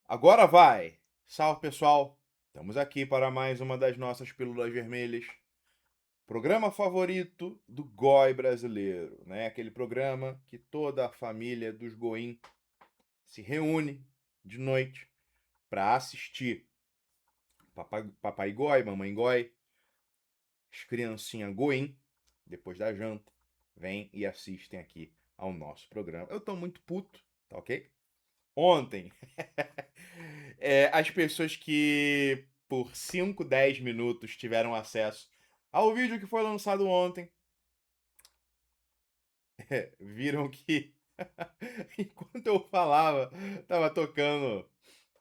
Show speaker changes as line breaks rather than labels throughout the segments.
Agora vai! Salve pessoal! Estamos aqui para mais uma das nossas pílulas vermelhas. Programa favorito do Goi brasileiro, né? Aquele programa que toda a família dos Goim se reúne de noite para assistir. Papai Goi, mamãe Goi, as criancinhas Goim, depois da janta, vêm e assistem aqui ao nosso programa. Eu tô muito puto, tá ok? Ontem, as pessoas que por 5, 10 minutos tiveram acesso ao vídeo que foi lançado ontem, viram que enquanto eu falava, tava tocando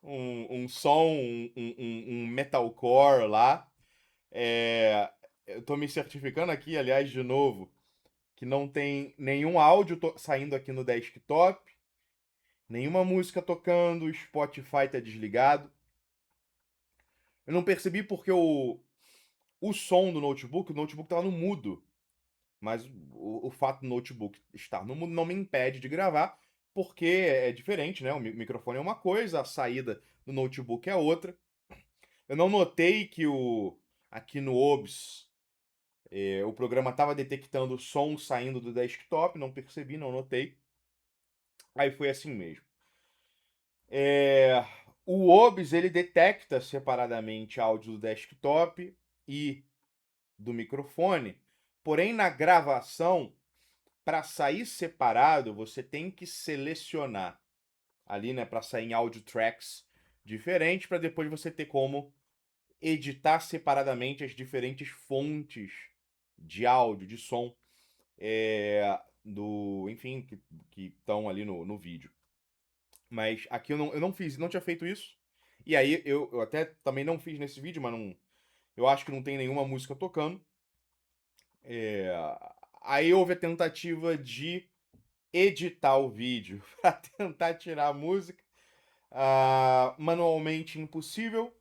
um som, um metalcore lá. Eu tô me certificando aqui, aliás, de novo, que não tem nenhum áudio saindo aqui no desktop, nenhuma música tocando, o Spotify tá desligado. Eu não percebi porque o som do notebook, o notebook estava no mudo. Mas o fato do notebook estar no mudo não me impede de gravar, porque é diferente, né? O microfone é uma coisa, a saída do notebook é outra. Eu não notei que aqui no OBS o programa estava detectando o som saindo do desktop, não percebi, não notei. Aí foi assim mesmo. É, o OBS ele detecta separadamente áudio do desktop e do microfone, porém na gravação, para sair separado, você tem que selecionar ali, né, para sair em audio tracks diferentes, para depois você ter como editar separadamente as diferentes fontes de áudio, de som, enfim, que estão ali no vídeo. Mas aqui eu não fiz, não tinha feito isso. E aí eu até também não fiz nesse vídeo, mas não, eu acho que não tem nenhuma música tocando. É, aí houve a tentativa de editar o vídeo para tentar tirar a música. Manualmente impossível.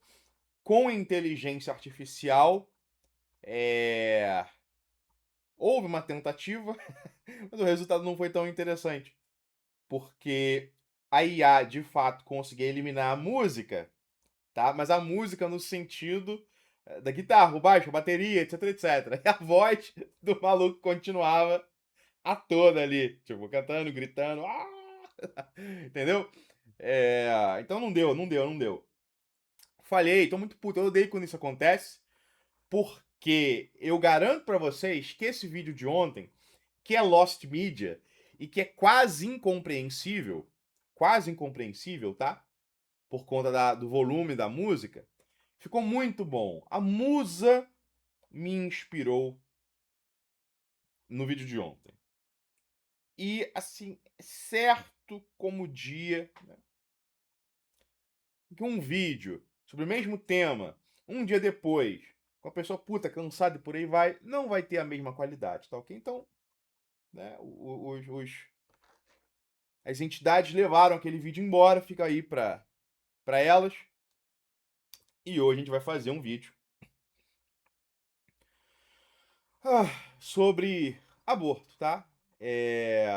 Com inteligência artificial, houve uma tentativa, mas o resultado não foi tão interessante. Porque a IA de fato conseguia eliminar a música, tá? Mas a música no sentido da guitarra, o baixo, a bateria, etc, etc. E a voz do maluco continuava a toda ali, tipo, cantando, gritando, entendeu? Então não deu, não deu, não deu. Falhei, tô muito puto, eu odeio quando isso acontece, porque eu garanto pra vocês que esse vídeo de ontem, que é Lost Media e que é quase incompreensível, tá? Por conta do volume da música, ficou muito bom. A musa me inspirou no vídeo de ontem. E assim, certo como o dia, né, que um vídeo sobre o mesmo tema, um dia depois, com a pessoa puta, cansada e por aí vai, não vai ter a mesma qualidade, tá ok? Então, né, as entidades levaram aquele vídeo embora, fica aí pra elas. E hoje a gente vai fazer um vídeo sobre aborto, tá?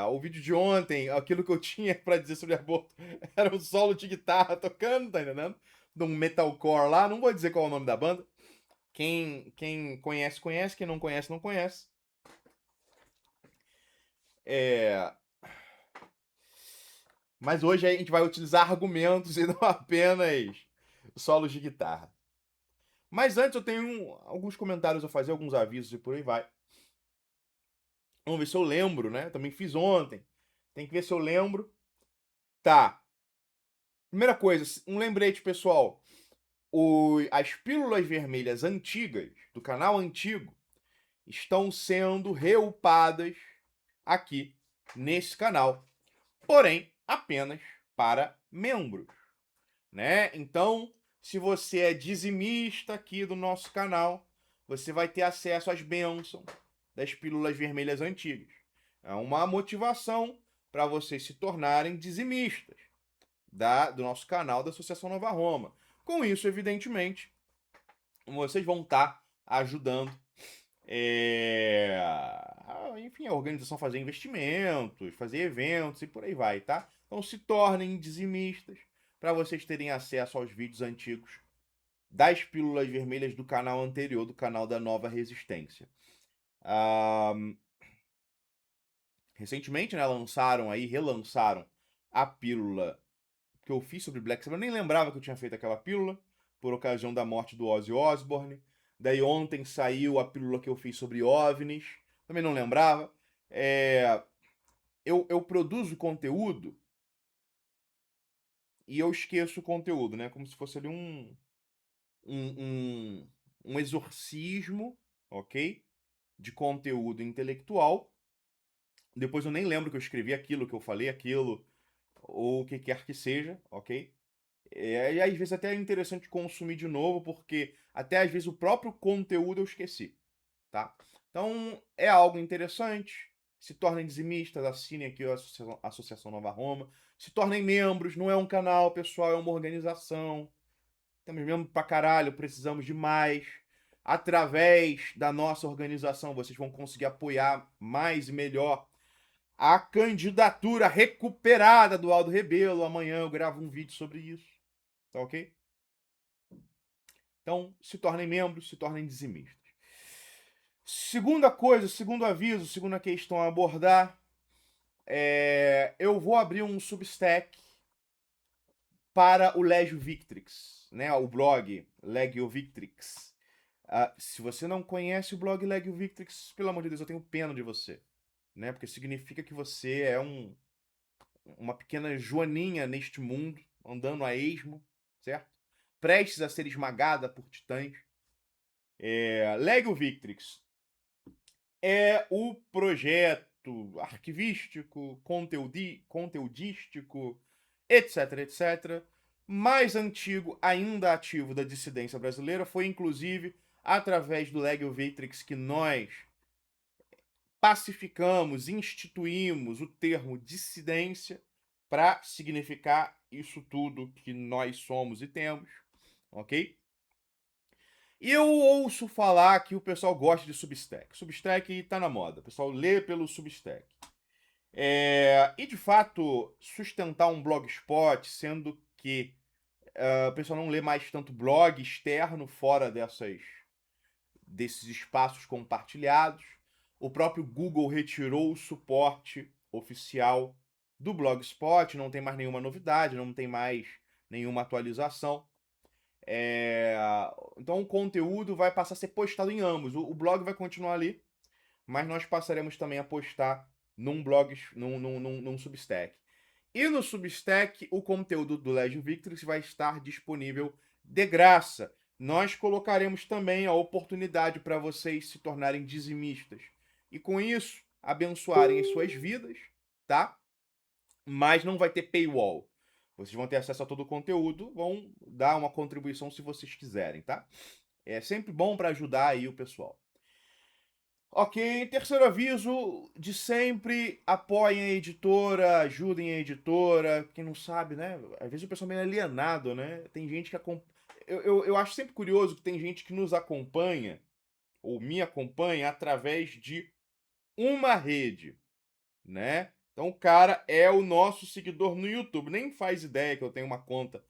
O vídeo de ontem, aquilo que eu tinha pra dizer sobre aborto, era um solo de guitarra tocando, tá entendendo? De um metalcore lá, não vou dizer qual é o nome da banda. Quem conhece, conhece. Quem não conhece, não conhece. É... Mas hoje a gente vai utilizar argumentos e não apenas solos de guitarra. Mas antes eu tenho alguns comentários a fazer, alguns avisos e por aí vai. Vamos ver se eu lembro, né? Também fiz ontem. Tem que ver se eu lembro. Tá. Primeira coisa, um lembrete, pessoal. As pílulas vermelhas antigas, do canal antigo, estão sendo reupadas aqui nesse canal. Porém, apenas para membros, né? Então, se você é dizimista aqui do nosso canal, você vai ter acesso às bênçãos das pílulas vermelhas antigas. É uma motivação para vocês se tornarem dizimistas do nosso canal da Associação Nova Roma. Com isso, evidentemente, vocês vão estar ajudando enfim, a organização a fazer investimentos, fazer eventos e por aí vai, tá? Então se tornem dizimistas para vocês terem acesso aos vídeos antigos das pílulas vermelhas do canal anterior, do canal da Nova Resistência. Ah, recentemente, né, relançaram a pílula que eu fiz sobre Black Sabbath. Eu nem lembrava que eu tinha feito aquela pílula, por ocasião da morte do Ozzy Osbourne. Daí ontem saiu a pílula que eu fiz sobre OVNIs, também não lembrava. Eu produzo conteúdo e eu esqueço o conteúdo, né? Como se fosse ali um, um, um exorcismo, ok? De conteúdo intelectual. Depois eu nem lembro que eu escrevi aquilo, que eu falei aquilo, ou o que quer que seja, ok? E às vezes até é interessante consumir de novo, porque até às vezes o próprio conteúdo eu esqueci, tá? Então é algo interessante. Se tornem dizimistas, assinem aqui a Associação Nova Roma. Se tornem membros, não é um canal, pessoal, é uma organização. Temos membros pra caralho, precisamos de mais. Através da nossa organização, vocês vão conseguir apoiar mais e melhor a candidatura recuperada do Aldo Rebelo. Amanhã eu gravo um vídeo sobre isso. Tá ok? Então, se tornem membros, se tornem dizimistas. Segunda coisa, segundo aviso, segunda questão a abordar. Eu vou abrir um Substack para o Legio Victrix, né? O blog Legio Victrix. Se você não conhece o blog Legio Victrix, pelo amor de Deus, eu tenho pena de você. Né? Porque significa que você é uma pequena joaninha neste mundo, andando a esmo, certo? Prestes a ser esmagada por titãs. Legio Victrix é o projeto arquivístico, conteudístico, etc, etc, mais antigo, ainda ativo da dissidência brasileira. Foi inclusive através do Legio Victrix que nós pacificamos, instituímos o termo dissidência para significar isso tudo que nós somos e temos, ok? E eu ouço falar que o pessoal gosta de Substack. Substack tá na moda. O pessoal lê pelo Substack. E de fato, sustentar um blogspot, sendo que o pessoal não lê mais tanto blog externo fora desses espaços compartilhados. O próprio Google retirou o suporte oficial do Blogspot, não tem mais nenhuma novidade, não tem mais nenhuma atualização. Então o conteúdo vai passar a ser postado em ambos. O blog vai continuar ali, mas nós passaremos também a postar num blog, num Substack. E no Substack, o conteúdo do Legio Victrix vai estar disponível de graça. Nós colocaremos também a oportunidade para vocês se tornarem dizimistas. E com isso, abençoarem as suas vidas, tá? Mas não vai ter paywall. Vocês vão ter acesso a todo o conteúdo, vão dar uma contribuição se vocês quiserem, tá? É sempre bom para ajudar aí o pessoal. Ok, terceiro aviso de sempre, apoiem a editora, ajudem a editora. Quem não sabe, né? Às vezes o pessoal é meio alienado, né? Tem gente que acompanha. Eu acho sempre curioso que tem gente que nos acompanha, ou me acompanha, através de uma rede, né? Então o cara é o nosso seguidor no YouTube. Nem faz ideia que eu tenho uma conta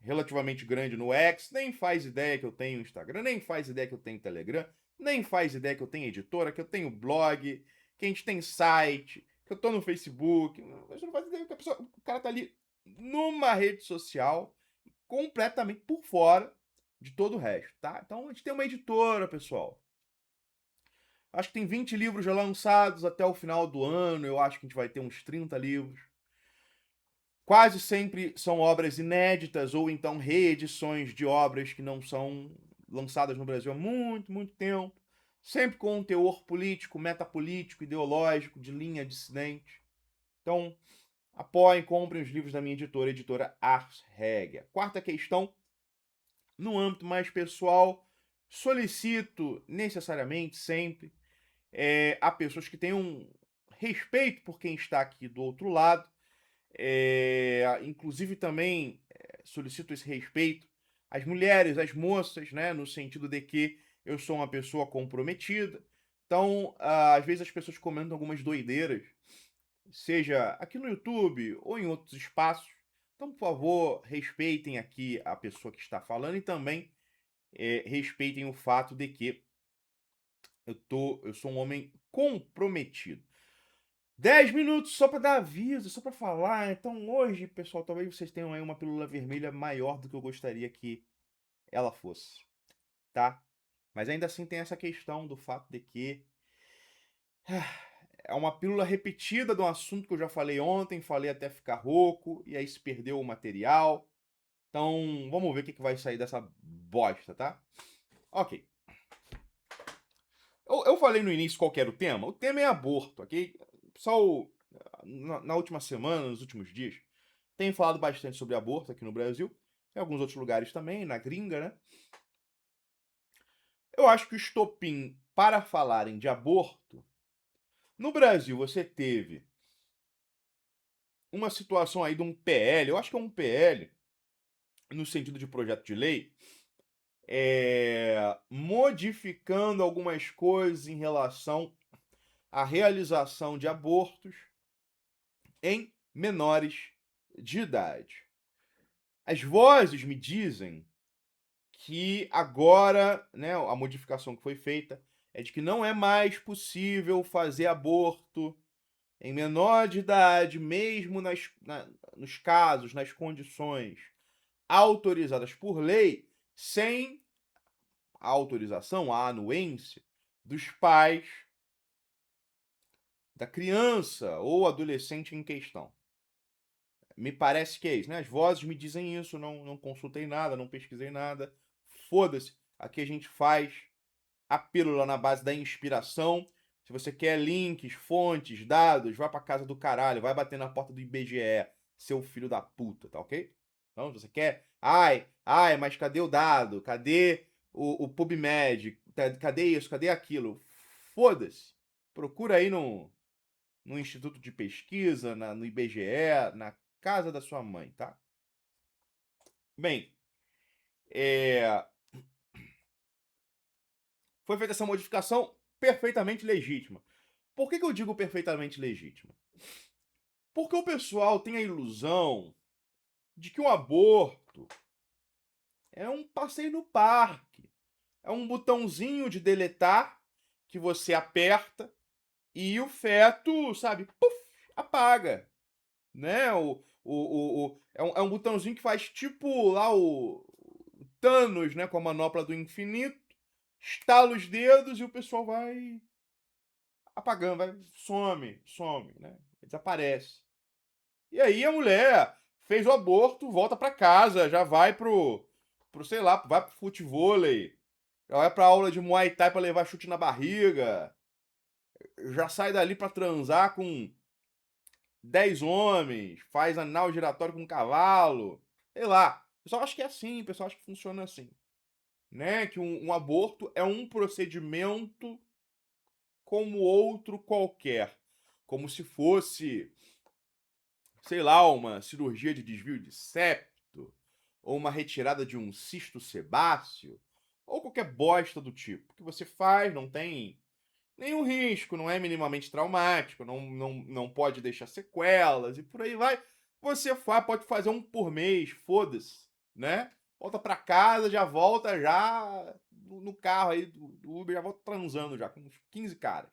relativamente grande no X, nem faz ideia que eu tenho Instagram, nem faz ideia que eu tenho Telegram, nem faz ideia que eu tenho editora, que eu tenho blog, que a gente tem site, que eu tô no Facebook. Mas não faz ideia que o cara tá ali numa rede social completamente por fora de todo o resto, tá? Então a gente tem uma editora, pessoal. Acho que tem 20 livros já lançados até o final do ano. Eu acho que a gente vai ter uns 30 livros. Quase sempre são obras inéditas ou então reedições de obras que não são lançadas no Brasil há muito, muito tempo. Sempre com um teor político, metapolítico, ideológico, de linha dissidente. Então, apoiem, comprem os livros da minha editora, editora Ars Regia. Quarta questão, no âmbito mais pessoal, solicito necessariamente sempre a pessoas que tenham respeito por quem está aqui do outro lado. Inclusive também solicito esse respeito às mulheres, às moças, né, no sentido de que eu sou uma pessoa comprometida. Então, às vezes as pessoas comentam algumas doideiras, seja aqui no YouTube ou em outros espaços, Então, por favor, respeitem aqui a pessoa que está falando e também respeitem o fato de que eu sou um homem comprometido. 10 minutos só para dar aviso, só para falar. Então, hoje, pessoal, talvez vocês tenham aí uma pílula vermelha maior do que eu gostaria que ela fosse, tá? Mas ainda assim tem essa questão do fato de que é uma pílula repetida de um assunto que eu já falei ontem, falei até ficar rouco, e aí se perdeu o material. Então, vamos ver o que vai sair dessa bosta, tá? Ok. Eu falei no início qual que era o tema. O tema é aborto, ok? Pessoal, na última semana, nos últimos dias, tem falado bastante sobre aborto aqui no Brasil, em alguns outros lugares também, na gringa, né? Eu acho que o estopim para falarem de aborto, no Brasil você teve uma situação aí de um PL, eu acho que é um PL, no sentido de projeto de lei, modificando algumas coisas em relação à realização de abortos em menores de idade. As vozes me dizem que agora, né, a modificação que foi feita é de que não é mais possível fazer aborto em menor de idade, mesmo nos casos, nas condições autorizadas por lei, sem a autorização, a anuência dos pais da criança ou adolescente em questão. Me parece que é isso, né? As vozes me dizem isso, não consultei nada, não pesquisei nada. Foda-se. Aqui a gente faz a pílula na base da inspiração. Se você quer links, fontes, dados, vai pra casa do caralho, vai bater na porta do IBGE, seu filho da puta, tá ok? Então, se você quer. Ai, mas cadê o dado? Cadê o PubMed? Cadê isso? Cadê aquilo? Foda-se. Procura aí no Instituto de Pesquisa, no IBGE, na casa da sua mãe, tá? Bem, é, foi feita essa modificação perfeitamente legítima. Por que eu digo perfeitamente legítima? Porque o pessoal tem a ilusão de que o aborto é um passeio no parque. É um botãozinho de deletar que você aperta e o feto, sabe, puf, apaga. Né? É um botãozinho que faz tipo lá o Thanos, né? Com a manopla do infinito. Estala os dedos e o pessoal vai apagando, some, né? Desaparece. E aí a mulher fez o aborto, volta pra casa, já vai sei lá, vai pro futevôlei, já vai pra aula de Muay Thai pra levar chute na barriga, já sai dali pra transar com 10 homens, faz anal giratório com um cavalo, sei lá. O pessoal acha que é assim, o pessoal acha que funciona assim. Né? Que um aborto é um procedimento como outro qualquer. Como se fosse, sei lá, uma cirurgia de desvio de septo, ou uma retirada de um cisto sebáceo, ou qualquer bosta do tipo. Que você faz, não tem nenhum risco, não é minimamente traumático, não pode deixar sequelas e por aí vai. Você pode fazer um por mês, foda-se, né? Volta pra casa, já volta já no carro aí do Uber, já volta transando já, com uns 15 caras,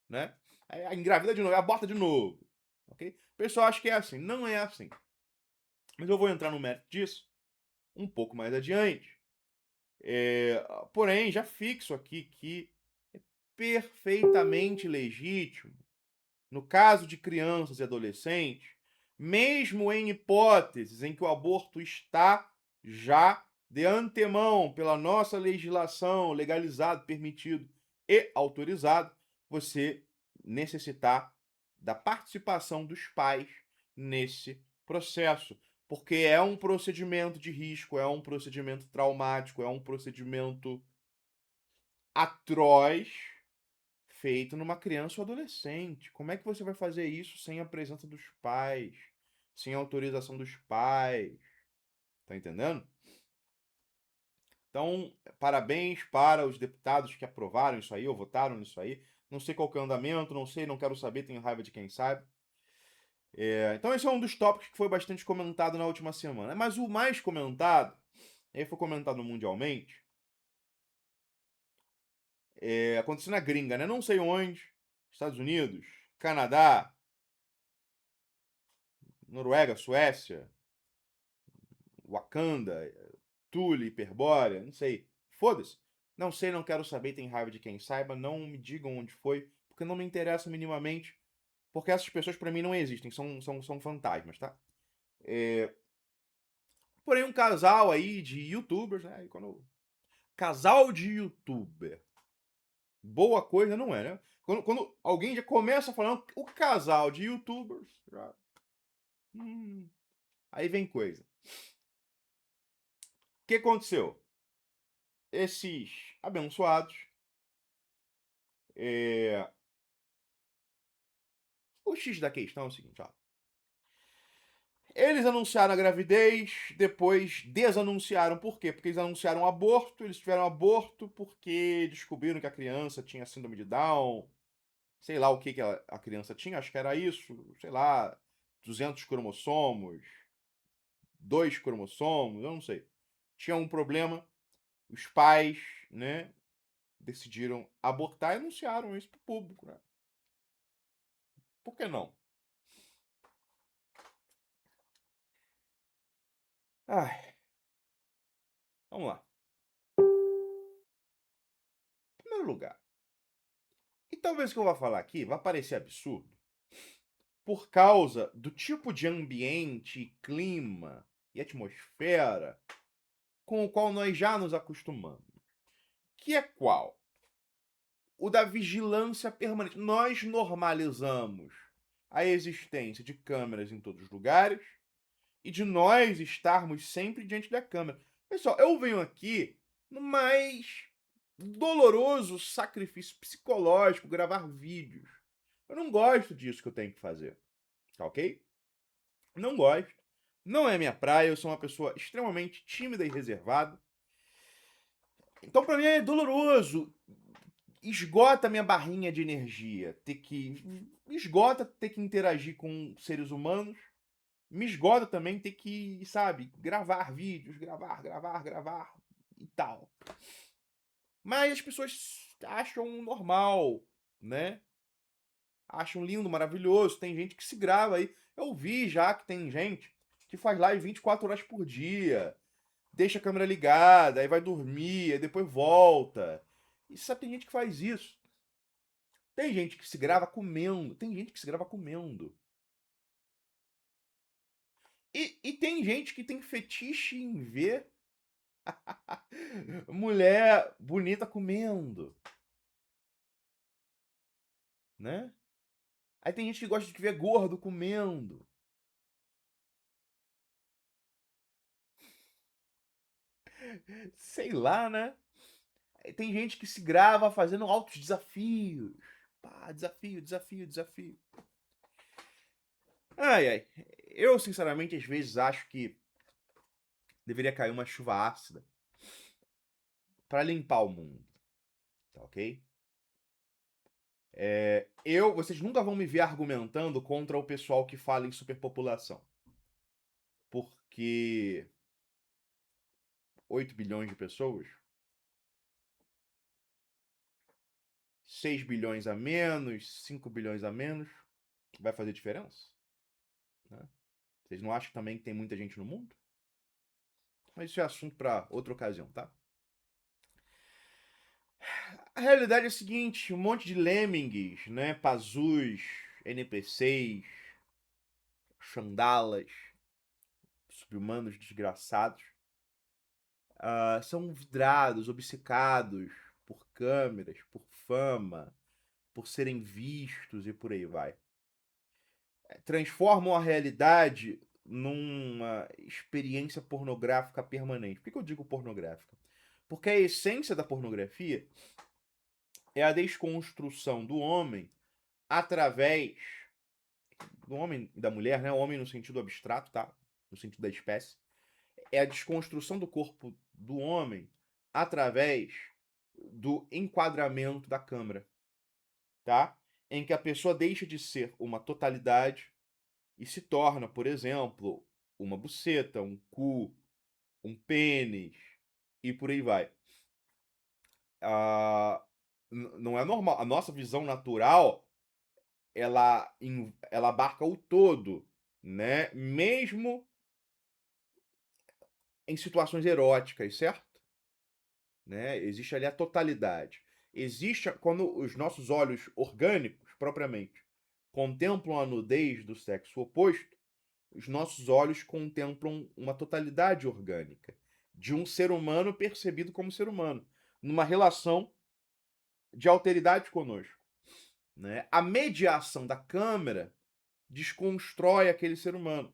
né? Aí engravida de novo, aborta de novo, ok? O pessoal acha que é assim, não é assim. Mas eu vou entrar no mérito disso um pouco mais adiante. Porém, já fixo aqui que é perfeitamente legítimo, no caso de crianças e adolescentes, mesmo em hipóteses em que o aborto está já de antemão pela nossa legislação legalizado, permitido e autorizado, você necessitar da participação dos pais nesse processo, porque é um procedimento de risco, é um procedimento traumático, é um procedimento atroz feito numa criança ou adolescente. Como é que você vai fazer isso sem a presença dos pais, sem a autorização dos pais? Tá entendendo? Então, parabéns para os deputados que aprovaram isso aí, ou votaram nisso aí. Não sei qual que é o andamento, não sei, não quero saber, tenho raiva de quem sabe. Então esse é um dos tópicos que foi bastante comentado na última semana. Mas o mais comentado, aí foi comentado mundialmente, aconteceu na gringa, né? Não sei onde, Estados Unidos, Canadá, Noruega, Suécia, Wakanda, Tule, Hiperbórea, não sei. Foda-se. Não sei, não quero saber, tem raiva de quem saiba, não me digam onde foi, porque não me interessa minimamente, porque essas pessoas pra mim não existem, são fantasmas, tá? Porém, um casal aí de youtubers, né? Casal de youtuber. Boa coisa não é, né? Quando alguém já começa falando o casal de youtubers, já... aí vem coisa. O que aconteceu? Esses abençoados, é, o X da questão é o seguinte, ó. Eles anunciaram a gravidez, depois desanunciaram. Por quê? Porque eles anunciaram aborto, eles tiveram aborto porque descobriram que a criança tinha síndrome de Down, sei lá o que a criança tinha, acho que era isso, sei lá, 200 cromossomos, 2 cromossomos, eu não sei. Tinha um problema, os pais, né, decidiram abortar e anunciaram isso pro público, né? Por que não? Ai, vamos lá. Em primeiro lugar, e talvez o que eu vá falar aqui vá parecer absurdo, por causa do tipo de ambiente, clima e atmosfera com o qual nós já nos acostumamos. Que é qual? O da vigilância permanente. Nós normalizamos a existência de câmeras em todos os lugares e de nós estarmos sempre diante da câmera. Pessoal, eu venho aqui no mais doloroso sacrifício psicológico, gravar vídeos. Eu não gosto disso que eu tenho que fazer, tá ok? Não gosto. Não é minha praia, eu sou uma pessoa extremamente tímida e reservada. Então, pra mim é doloroso. Esgota minha barrinha de energia. Esgota ter que interagir com seres humanos. Me esgota também ter que, sabe, gravar vídeos, gravar e tal. Mas as pessoas acham normal, né? Acham lindo, maravilhoso. Tem gente que se grava aí. Eu vi já que tem gente que faz live 24 horas por dia. Deixa a câmera ligada, aí vai dormir, aí depois volta. E sabe, tem gente que faz isso. Tem gente que se grava comendo. Tem gente que se grava comendo. E tem gente que tem fetiche em ver mulher bonita comendo, né? Aí tem gente que gosta de ver gordo comendo. Sei lá, né? Aí tem gente que se grava fazendo altos desafios. Pá, desafio. Ai, ai. Eu, sinceramente, às vezes acho que deveria cair uma chuva ácida pra limpar o mundo, tá ok? Vocês nunca vão me ver argumentando contra o pessoal que fala em superpopulação. Porque 8 bilhões de pessoas, 6 bilhões a menos, 5 bilhões a menos, vai fazer diferença? Né? Vocês não acham também que tem muita gente no mundo? Mas isso é assunto para outra ocasião, tá? A realidade é a seguinte: um monte de lemmings, né? Pazus, NPCs, Xandalas, subhumanos desgraçados, são vidrados, obcecados por câmeras, por fama, por serem vistos e por aí vai. Transformam a realidade numa experiência pornográfica permanente. Por que eu digo pornográfica? Porque a essência da pornografia é a desconstrução do homem através do homem e da mulher, né? O homem no sentido abstrato, tá? No sentido da espécie. É a desconstrução do corpo do homem através do enquadramento da câmera, tá? Em que a pessoa deixa de ser uma totalidade e se torna, por exemplo, uma buceta, um cu, um pênis e por aí vai. Ah, não é normal. A nossa visão natural, ela abarca o todo, né? Mesmo em situações eróticas, certo? Né? Existe ali a totalidade. Existe quando os nossos olhos orgânicos, propriamente, contemplam a nudez do sexo oposto, os nossos olhos contemplam uma totalidade orgânica de um ser humano percebido como ser humano, numa relação de alteridade conosco. Né? A mediação da câmera desconstrói aquele ser humano.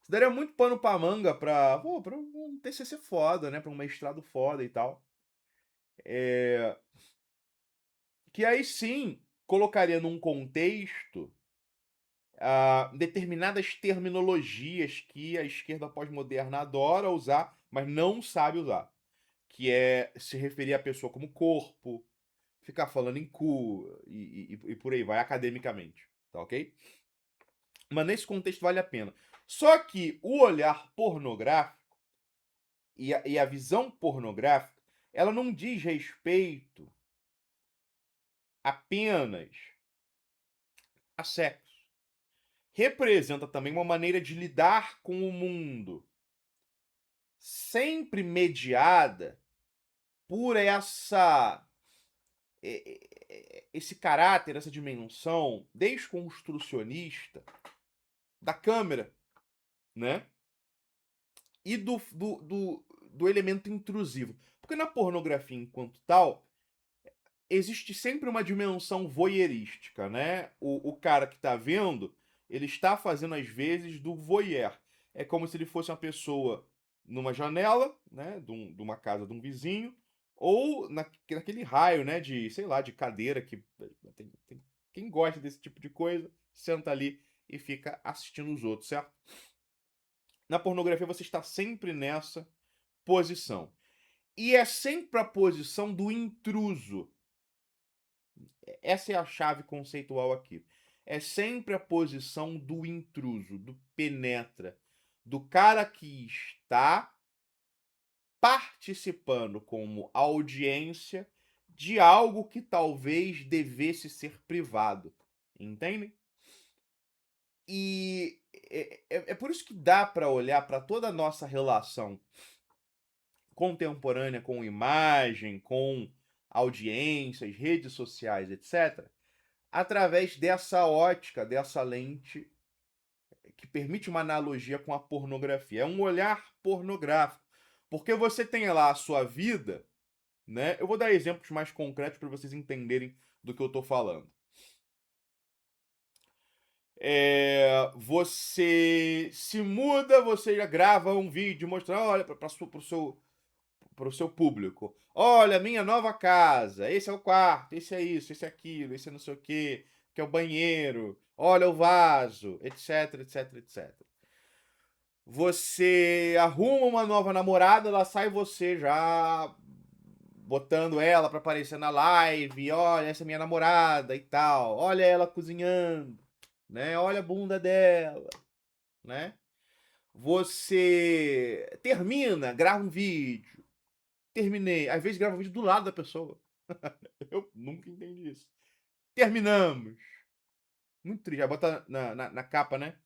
Isso daria muito pano pra manga pra um TCC foda, né? Pra um mestrado foda e tal. Que aí sim colocaria num contexto determinadas terminologias que a esquerda pós-moderna adora usar, mas não sabe usar. Que é se referir à pessoa como corpo, ficar falando em cu e por aí vai, academicamente. Tá ok? Mas nesse contexto vale a pena. Só que o olhar pornográfico e a visão pornográfica, ela não diz respeito apenas a sexo. Representa também uma maneira de lidar com o mundo, sempre mediada por esse caráter, essa dimensão desconstrucionista da câmera, né? E do elemento intrusivo. Porque na pornografia, enquanto tal, existe sempre uma dimensão voyeurística, né? O cara que tá vendo, ele está fazendo às vezes do voyeur. É como se ele fosse uma pessoa numa janela, né? De uma casa de um vizinho, ou naquele raio, né? De, sei lá, de cadeira que quem gosta desse tipo de coisa, senta ali e fica assistindo os outros, certo? Na pornografia você está sempre nessa posição. E é sempre a posição do intruso. Essa é a chave conceitual aqui. É sempre a posição do intruso, do penetra, do cara que está participando como audiência de algo que talvez devesse ser privado. Entendem? E é por isso que dá para olhar para toda a nossa relação contemporânea com imagem, com audiências, redes sociais, etc., através dessa ótica, dessa lente que permite uma analogia com a pornografia. É um olhar pornográfico. Porque você tem lá a sua vida, né? Eu vou dar exemplos mais concretos para vocês entenderem do que eu estou falando. Você se muda, você já grava um vídeo mostrando, olha, para o seu público. Olha, minha nova casa. Esse é o quarto, esse é isso, esse é aquilo, esse é não sei o quê, que é o banheiro. Olha o vaso, etc, etc, etc. Você arruma uma nova namorada, lá sai você já botando ela pra aparecer na live. Olha, essa é minha namorada e tal. Olha ela cozinhando, né? Olha a bunda dela, né? Você termina, grava um vídeo. Terminei. Às vezes grava um vídeo do lado da pessoa. Eu nunca entendi isso. Terminamos. Muito triste. Já bota na capa, né?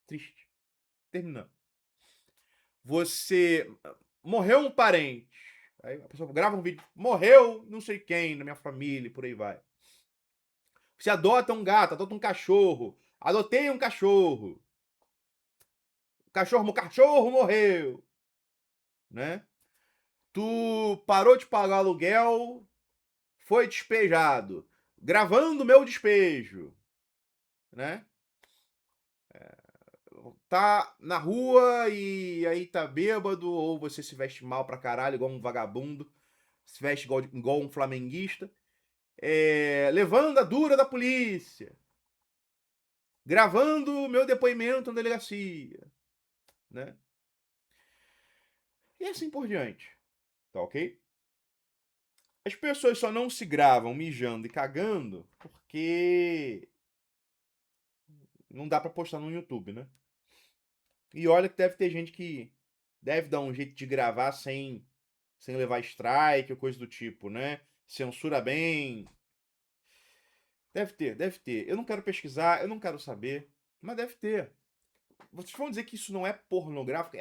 Triste. Terminamos. Você morreu um parente. Aí a pessoa grava um vídeo. Morreu não sei quem na minha família, por aí vai. Você adota um gato, adota um cachorro. Adotei um cachorro. O cachorro morreu, né? Tu parou de pagar aluguel, foi despejado. Gravando meu despejo, né? Tá na rua e aí tá bêbado, ou você se veste mal pra caralho, igual um vagabundo, se veste igual um flamenguista, levando a dura da polícia, gravando meu depoimento na delegacia, né? E assim por diante, tá ok? As pessoas só não se gravam mijando e cagando porque não dá pra postar no YouTube, né? E olha que deve ter gente que deve dar um jeito de gravar sem levar strike ou coisa do tipo, né? Censura bem. Deve ter, deve ter. Eu não quero pesquisar, eu não quero saber, mas deve ter. Vocês vão dizer que isso não é pornográfico?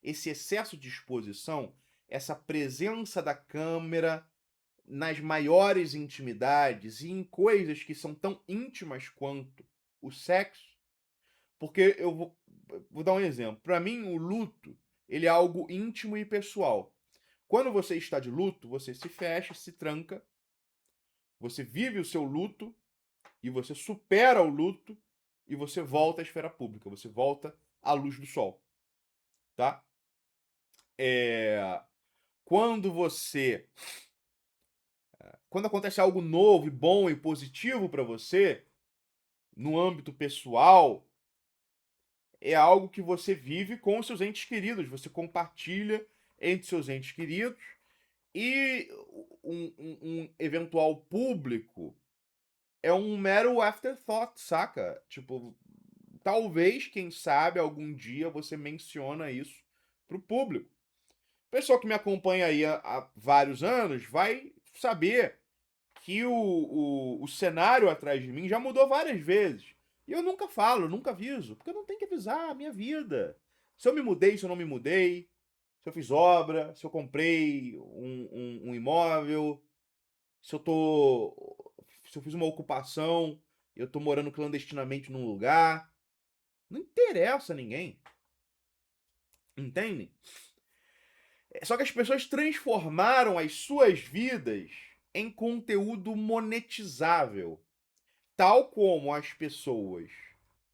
Esse excesso de exposição, essa presença da câmera nas maiores intimidades e em coisas que são tão íntimas quanto o sexo? Porque vou dar um exemplo. Para mim, o luto, ele é algo íntimo e pessoal. Quando você está de luto, você se fecha, se tranca, você vive o seu luto e você supera o luto e você volta à esfera pública, você volta à luz do sol, tá? É, quando você, quando acontece algo novo e bom e positivo para você, no âmbito pessoal, é algo que você vive com os seus entes queridos, você compartilha entre seus entes queridos e um eventual público é um mero afterthought, saca? Tipo, talvez, quem sabe, algum dia você menciona isso pro público. O pessoal que me acompanha aí há vários anos vai saber que o cenário atrás de mim já mudou várias vezes. E eu nunca falo, nunca aviso, porque eu não tenho que avisar a minha vida. Se eu me mudei, se eu não me mudei, se eu fiz obra, se eu comprei um imóvel, se eu tô. Se eu fiz uma ocupação, eu tô morando clandestinamente num lugar. Não interessa a ninguém. Entende? Só que as pessoas transformaram as suas vidas em conteúdo monetizável. Tal como as pessoas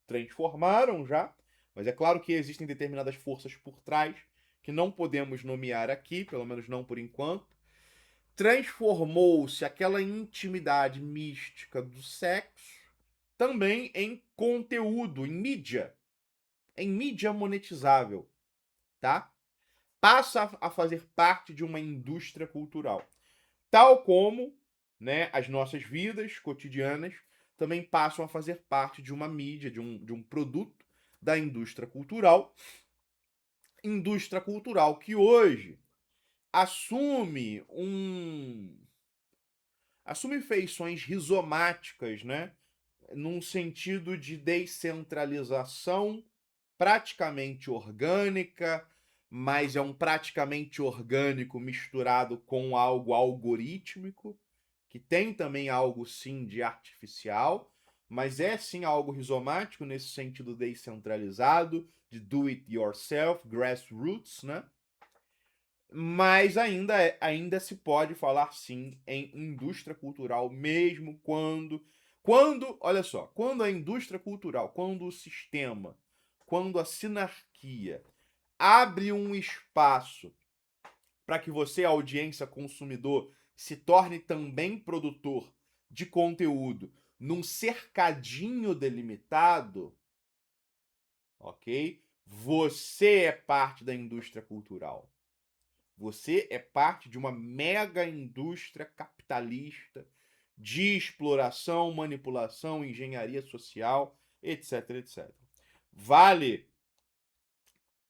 transformaram já, mas é claro que existem determinadas forças por trás que não podemos nomear aqui, pelo menos não por enquanto. Transformou-se aquela intimidade mística do sexo também em conteúdo, em mídia monetizável, tá? Passa a fazer parte de uma indústria cultural. Tal como, né, as nossas vidas cotidianas também passam a fazer parte de uma mídia, de um produto da indústria cultural que hoje assume assume feições rizomáticas, né, num sentido de descentralização praticamente orgânica, mas é um praticamente orgânico misturado com algo algorítmico, que tem também algo sim de artificial, mas é sim algo rizomático nesse sentido descentralizado, de do it yourself, grassroots, né? Mas ainda se pode falar sim em indústria cultural, mesmo olha só, quando a indústria cultural, quando o sistema, quando a sinarquia abre um espaço para que você, audiência consumidor, se torne também produtor de conteúdo num cercadinho delimitado, ok? Você é parte da indústria cultural. Você é parte de uma mega indústria capitalista de exploração, manipulação, engenharia social, etc, etc. Vale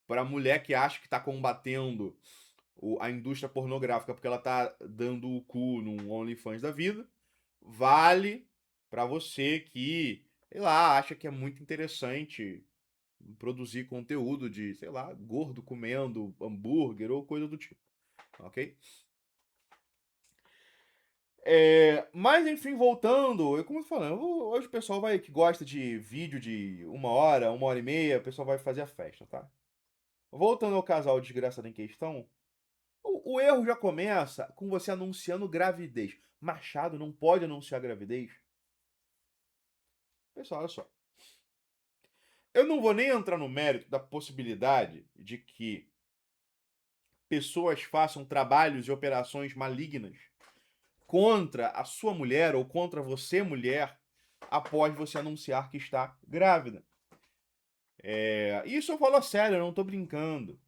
para a mulher que acha que está combatendo a indústria pornográfica porque ela está dando o cu num OnlyFans da vida. Vale para você que, sei lá, acha que é muito interessante produzir conteúdo de, sei lá, gordo comendo hambúrguer ou coisa do tipo, ok? Mas enfim, voltando, como eu tô falando, hoje o pessoal vai que gosta de vídeo de 1 hora e meia, o pessoal vai fazer a festa, tá? Voltando ao casal desgraçado em questão, o erro já começa com você anunciando gravidez. Machado não pode anunciar gravidez? Pessoal, olha só. Eu não vou nem entrar no mérito da possibilidade de que pessoas façam trabalhos e operações malignas contra a sua mulher ou contra você, mulher, após você anunciar que está grávida. Isso eu falo a sério, eu não estou brincando.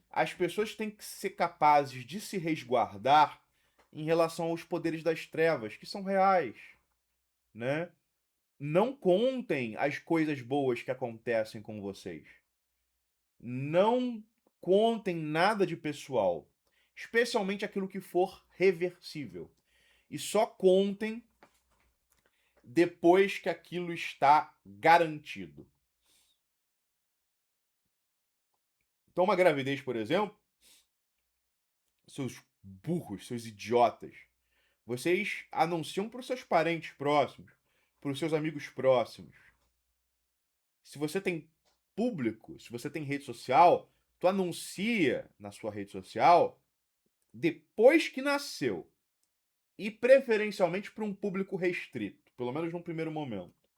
As pessoas têm que ser capazes de se resguardar em relação aos poderes das trevas, que são reais, né? Não contem as coisas boas que acontecem com vocês. Não contem nada de pessoal, especialmente aquilo que for reversível. E só contem depois que aquilo está garantido. Então, uma gravidez, por exemplo, seus burros, seus idiotas, vocês anunciam para os seus parentes próximos, para os seus amigos próximos. Se você tem público, se você tem rede social, tu anuncia na sua rede social depois que nasceu e preferencialmente para um público restrito, pelo menos num primeiro momento,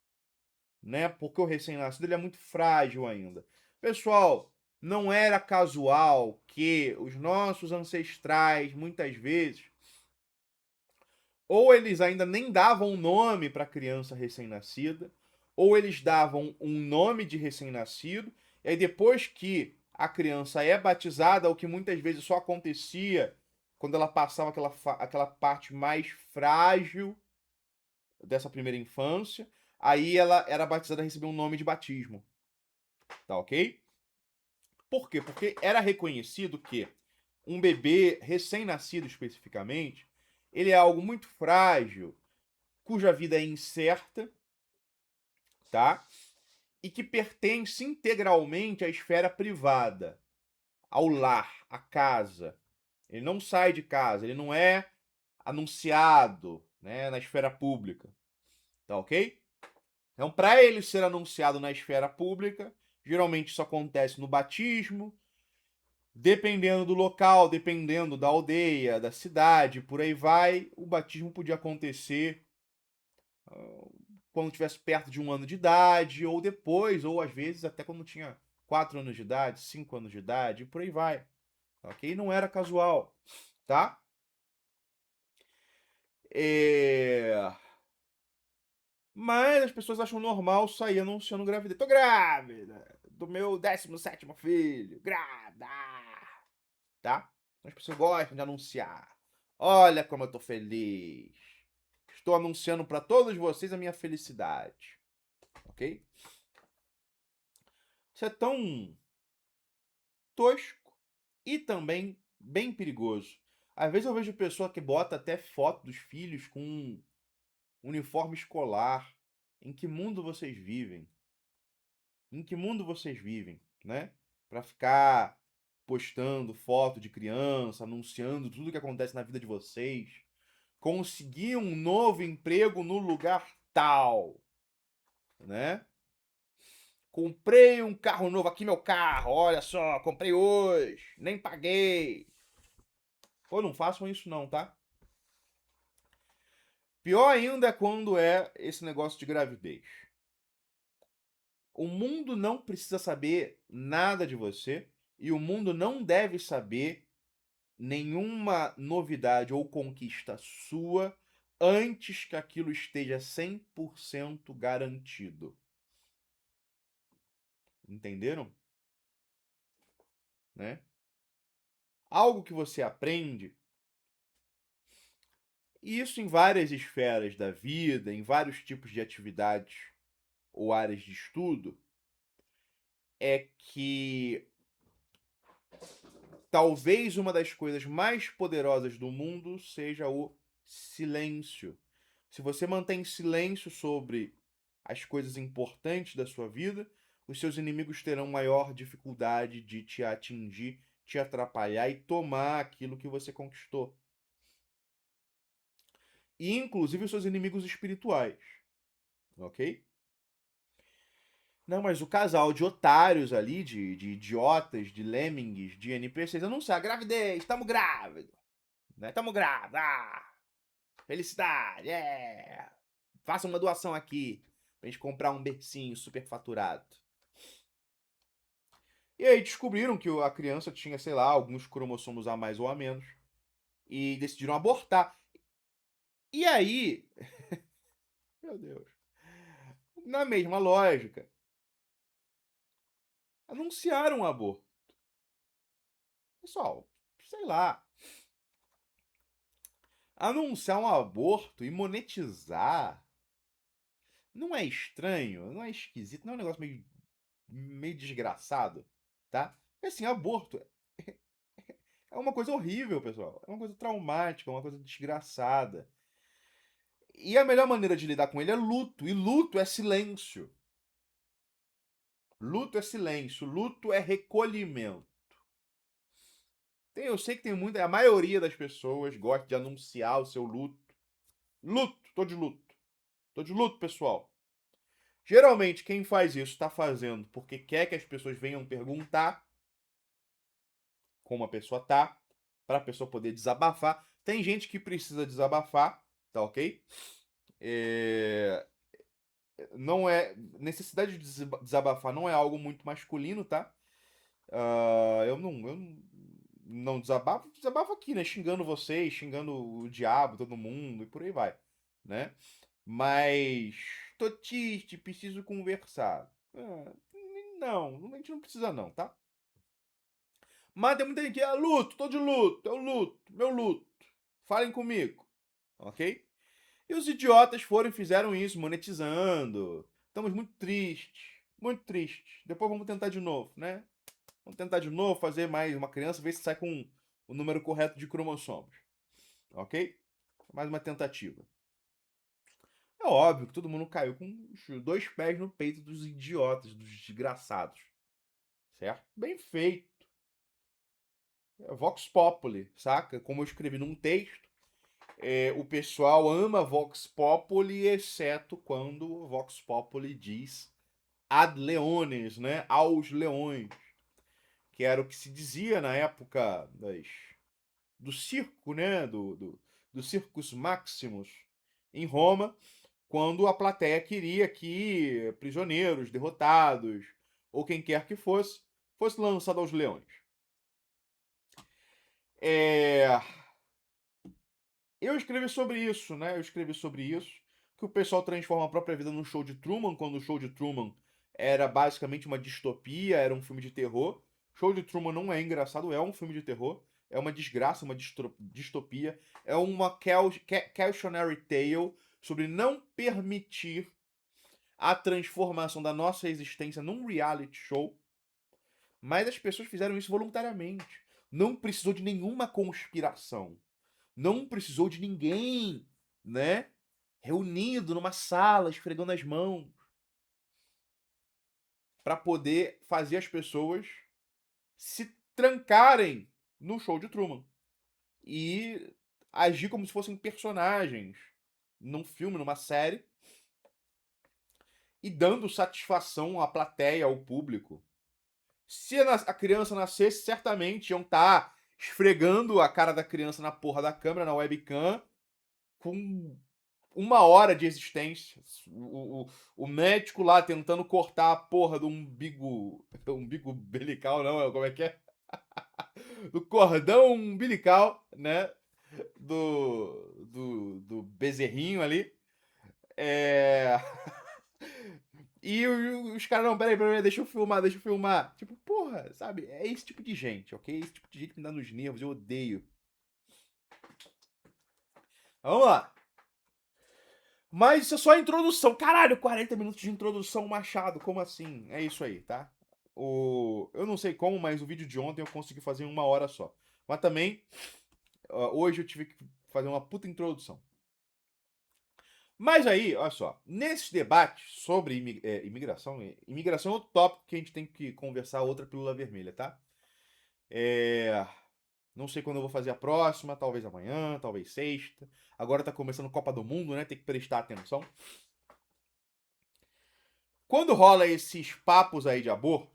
né? Porque o recém-nascido ele é muito frágil ainda. Pessoal, não era casual que os nossos ancestrais muitas vezes ou eles ainda nem davam nome para a criança recém-nascida, ou eles davam um nome de recém-nascido, e aí depois que a criança é batizada, o que muitas vezes só acontecia quando ela passava aquela parte mais frágil dessa primeira infância, aí ela era batizada e recebia um nome de batismo. Tá ok? Por quê? Porque era reconhecido que um bebê recém-nascido especificamente, ele é algo muito frágil, cuja vida é incerta, tá? E que pertence integralmente à esfera privada, ao lar, à casa. Ele não sai de casa, ele não é anunciado, né, na esfera pública, tá ok? Então, para ele ser anunciado na esfera pública, geralmente isso acontece no batismo, dependendo do local, dependendo da aldeia, da cidade, por aí vai, o batismo podia acontecer quando tivesse perto de 1 ano de idade, ou depois, ou às vezes até quando tinha 4 anos de idade, 5 anos de idade, e por aí vai. Ok? Não era casual, tá? É... Mas as pessoas acham normal sair anunciando gravidez. Tô grávida! Do meu 17º filho. Grávida! Tá? As pessoas gostam de anunciar. Olha como eu tô feliz. Estou anunciando para todos vocês a minha felicidade. Ok? Isso é tão tosco e também bem perigoso. Às vezes eu vejo pessoa que bota até foto dos filhos com um uniforme escolar. Em que mundo vocês vivem? Em que mundo vocês vivem, né? Para ficar postando foto de criança, anunciando tudo que acontece na vida de vocês. Conseguir um novo emprego no lugar tal, né? Comprei um carro novo, aqui meu carro, olha só, comprei hoje, nem paguei. Pô, não façam isso não, tá? Pior ainda é quando é esse negócio de gravidez. O mundo não precisa saber nada de você e o mundo não deve saber nenhuma novidade ou conquista sua antes que aquilo esteja 100% garantido. Entenderam? Né? Algo que você aprende, e isso em várias esferas da vida, em vários tipos de atividades ou áreas de estudo, é que talvez uma das coisas mais poderosas do mundo seja o silêncio. Se você mantém silêncio sobre as coisas importantes da sua vida, os seus inimigos terão maior dificuldade de te atingir, te atrapalhar e tomar aquilo que você conquistou. E inclusive os seus inimigos espirituais, ok? Não, mas o casal de otários ali, de idiotas, de lemmings, de NPCs, anunciar gravidez, tamo grávido, né? Tamo grávido, felicidade, faça uma doação aqui pra gente comprar um bercinho superfaturado. E aí descobriram que a criança tinha, sei lá, alguns cromossomos a mais ou a menos e decidiram abortar. E aí, meu Deus, na mesma lógica, anunciaram o aborto. Pessoal, sei lá, anunciar um aborto e monetizar. Não é estranho, não é esquisito, não é um negócio meio desgraçado, tá? Porque assim, aborto é uma coisa horrível, pessoal. É uma coisa traumática, é uma coisa desgraçada. E a melhor maneira de lidar com ele é luto. E luto é silêncio. Luto é silêncio. Luto é recolhimento. Eu sei que tem muita. A maioria das pessoas gosta de anunciar o seu luto. Luto, tô de luto. Tô de luto, pessoal. Geralmente, quem faz isso está fazendo porque quer que as pessoas venham perguntar como a pessoa tá, para a pessoa poder desabafar. Tem gente que precisa desabafar, tá ok? É, não é necessidade de desabafar não é algo muito masculino, tá? Eu não desabafo aqui, né? Xingando vocês, xingando o diabo, todo mundo e por aí vai, né? Mas tô triste, preciso conversar. Não, a gente não precisa não, tá? Mas tem muita gente que é luto, tô de luto, eu luto, meu luto. Falem comigo, ok? E os idiotas foram e fizeram isso, monetizando. Estamos muito tristes, muito tristes. Depois vamos tentar de novo, né? Vamos tentar de novo, fazer mais uma criança, ver se sai com o número correto de cromossomos, ok? Mais uma tentativa. É óbvio que todo mundo caiu com os dois pés no peito dos idiotas, dos desgraçados, certo? Bem feito. É Vox Populi, saca? Como eu escrevi num texto, o pessoal ama Vox Populi, exceto quando Vox Populi diz ad leones, né? Aos leões, que era o que se dizia na época do circo, né? Do Circus Maximus em Roma, quando a plateia queria que prisioneiros, derrotados, ou quem quer que fosse lançado aos leões. É, Eu escrevi sobre isso, né? Eu escrevi sobre isso. Que o pessoal transforma a própria vida num show de Truman, quando o show de Truman era basicamente uma distopia, era um filme de terror. Show de Truman não é engraçado, é um filme de terror. É uma desgraça, uma distopia. É uma cautionary tale sobre não permitir a transformação da nossa existência num reality show. Mas as pessoas fizeram isso voluntariamente. Não precisou de nenhuma conspiração. Não precisou de ninguém, né? Reunido numa sala, esfregando as mãos, para poder fazer as pessoas se trancarem no show de Truman e agir como se fossem personagens num filme, numa série, e dando satisfação à plateia, ao público. Se a criança nascesse, certamente iam estar esfregando a cara da criança na porra da câmera, na webcam, com 1 hora de existência. O médico lá tentando cortar a porra do umbigo. Umbigo umbilical, não, como é que é? Do cordão umbilical, né? Do bezerrinho ali. É. E os caras, não, peraí, deixa eu filmar, deixa eu filmar. Tipo, porra, sabe? É esse tipo de gente, ok? Esse tipo de gente que me dá nos nervos, eu odeio. Vamos lá. Mas isso é só a introdução. Caralho, 40 minutos de introdução, Machado. Como assim? É isso aí, tá? Eu não sei como, mas o vídeo de ontem eu consegui fazer em 1 hora só. Mas também, hoje eu tive que fazer uma puta introdução. Mas aí, olha só. Nesse debate sobre imigração, imigração é outro tópico que a gente tem que conversar, outra pílula vermelha, tá? É, não sei quando eu vou fazer a próxima, talvez amanhã, talvez sexta. Agora tá começando a Copa do Mundo, né? Tem que prestar atenção. Quando rola esses papos aí de aborto,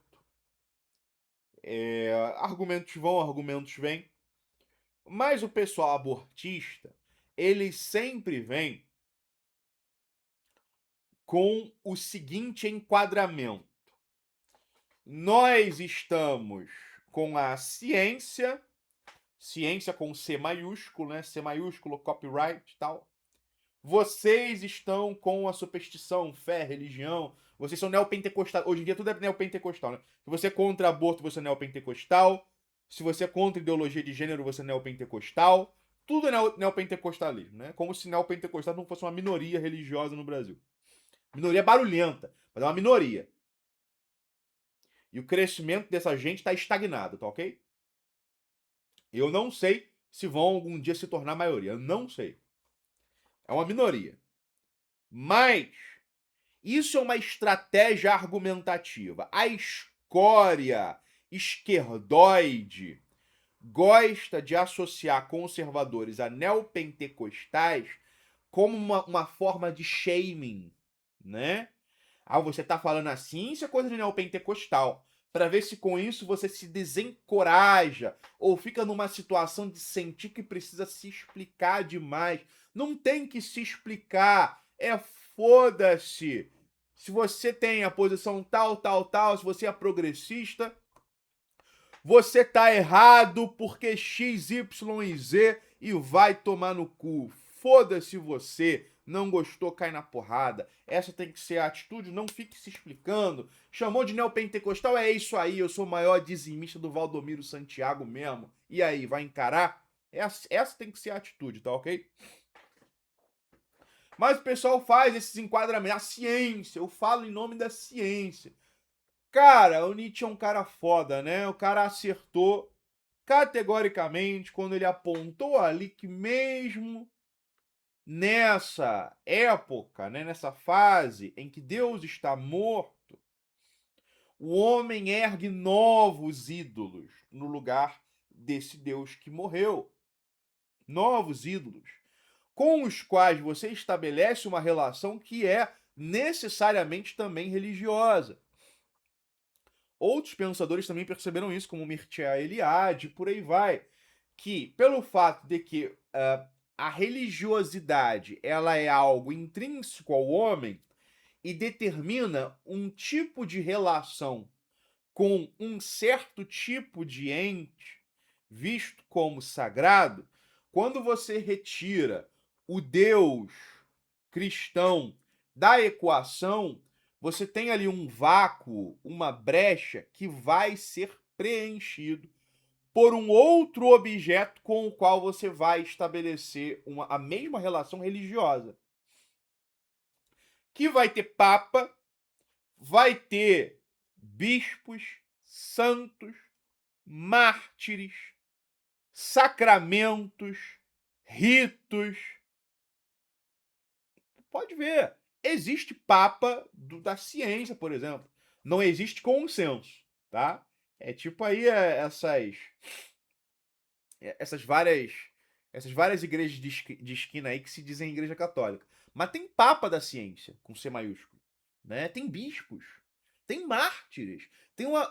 argumentos vão, argumentos vêm, mas o pessoal abortista, ele sempre vem com o seguinte enquadramento. Nós estamos com a ciência, ciência com C maiúsculo, né? C maiúsculo, copyright e tal. Vocês estão com a superstição, fé, religião. Vocês são neopentecostais. Hoje em dia tudo é neopentecostal, né? Se você é contra aborto, você é neopentecostal. Se você é contra ideologia de gênero, você é neopentecostal. Tudo é neopentecostalismo, né? Como se neopentecostal não fosse uma minoria religiosa no Brasil. Minoria barulhenta, mas é uma minoria. E o crescimento dessa gente está estagnado, tá ok? Eu não sei se vão algum dia se tornar maioria. Eu não sei. É uma minoria. Mas isso é uma estratégia argumentativa. A escória esquerdoide gosta de associar conservadores a neopentecostais como uma forma de shaming, né? Ah, você tá falando assim, isso é coisa de neopentecostal. Para ver se com isso você se desencoraja ou fica numa situação de sentir que precisa se explicar demais. Não tem que se explicar. É foda-se. Se você tem a posição tal, tal, tal, se você é progressista, você tá errado porque X, Y e Z e vai tomar no cu. Foda-se você. Não gostou, cai na porrada. Essa tem que ser a atitude, não fique se explicando. Chamou de neopentecostal, é isso aí. Eu sou o maior dizimista do Valdomiro Santiago mesmo. E aí, vai encarar? Essa tem que ser a atitude, tá ok? Mas o pessoal faz esses enquadramentos. A ciência, eu falo em nome da ciência. Cara, o Nietzsche é um cara foda, né? O cara acertou categoricamente quando ele apontou ali que mesmo nessa época, né, nessa fase em que Deus está morto, o homem ergue novos ídolos no lugar desse Deus que morreu. Novos ídolos, com os quais você estabelece uma relação que é necessariamente também religiosa. Outros pensadores também perceberam isso, como Mircea Eliade, por aí vai, que pelo fato de que a religiosidade ela é algo intrínseco ao homem e determina um tipo de relação com um certo tipo de ente visto como sagrado, quando você retira o Deus cristão da equação, você tem ali um vácuo, uma brecha que vai ser preenchido por um outro objeto com o qual você vai estabelecer a mesma relação religiosa. Que vai ter papa, vai ter bispos, santos, mártires, sacramentos, ritos. Pode ver. Existe papa da ciência, por exemplo. Não existe consenso, tá? É tipo aí essas várias igrejas de esquina aí que se dizem igreja católica. Mas tem papa da ciência, com C maiúsculo, né? Tem bispos, tem mártires,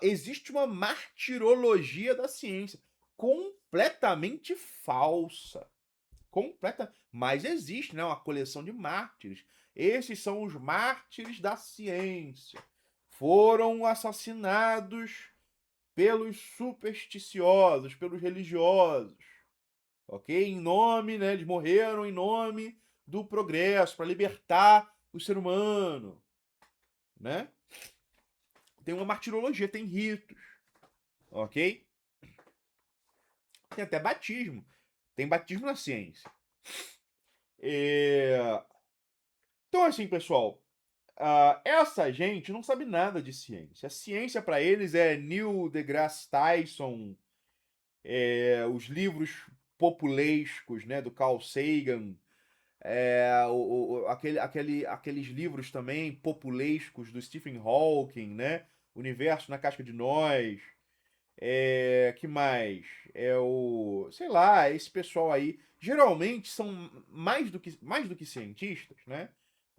existe uma martirologia da ciência completamente falsa. Mas existe, né, uma coleção de mártires. Esses são os mártires da ciência. Foram assassinados pelos supersticiosos, pelos religiosos, ok? Em nome, né, eles morreram em nome do progresso, para libertar o ser humano, né? Tem uma martirologia, tem ritos, ok? Tem até batismo. Tem batismo na ciência. É... Então, assim, pessoal, essa gente não sabe nada de ciência. A ciência para eles é Neil deGrasse Tyson, os livros populescos, né, do Carl Sagan, aqueles livros também populescos do Stephen Hawking, né? Universo na Casca de Nós. Que mais? Sei lá, esse pessoal aí geralmente são mais do que cientistas, né?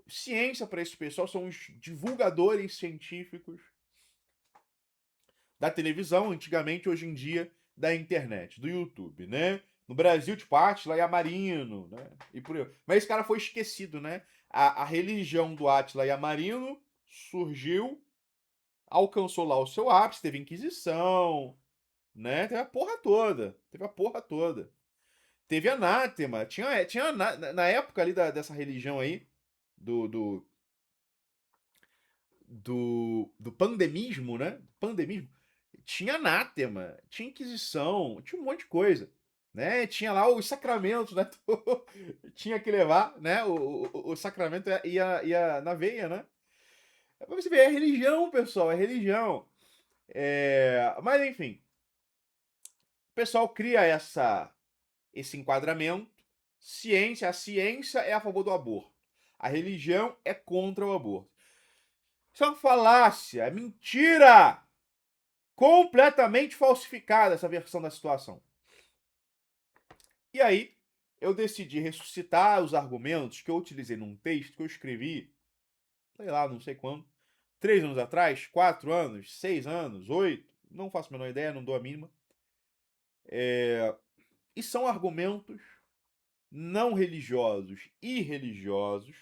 Ciência para esse pessoal são os divulgadores científicos da televisão, antigamente, hoje em dia, da internet, do YouTube, né? No Brasil, tipo, Átila Yamarino, né? E por aí. Mas esse cara foi esquecido, né? A religião do Átila Yamarino surgiu, alcançou lá o seu ápice, teve Inquisição, né? Teve a porra toda. Teve a porra toda. Teve anátema. Tinha na época ali dessa religião aí, do, do, do pandemismo, né? Pandemismo. Tinha anátema, tinha inquisição, tinha um monte de coisa. né? Tinha lá os sacramentos, né? Tinha que levar, né? O sacramento ia na veia, né? É pra você ver, é religião, pessoal, é religião. Mas enfim, o pessoal cria esse enquadramento. A ciência é a favor do aborto. A religião é contra o aborto. Isso é uma falácia, é mentira! Completamente falsificada essa versão da situação. E aí, eu decidi ressuscitar os argumentos que eu utilizei num texto que eu escrevi, sei lá, não sei quando, 3 anos atrás, 4 anos, 6 anos, 8, não faço a menor ideia, não dou a mínima. E são argumentos não religiosos e religiosos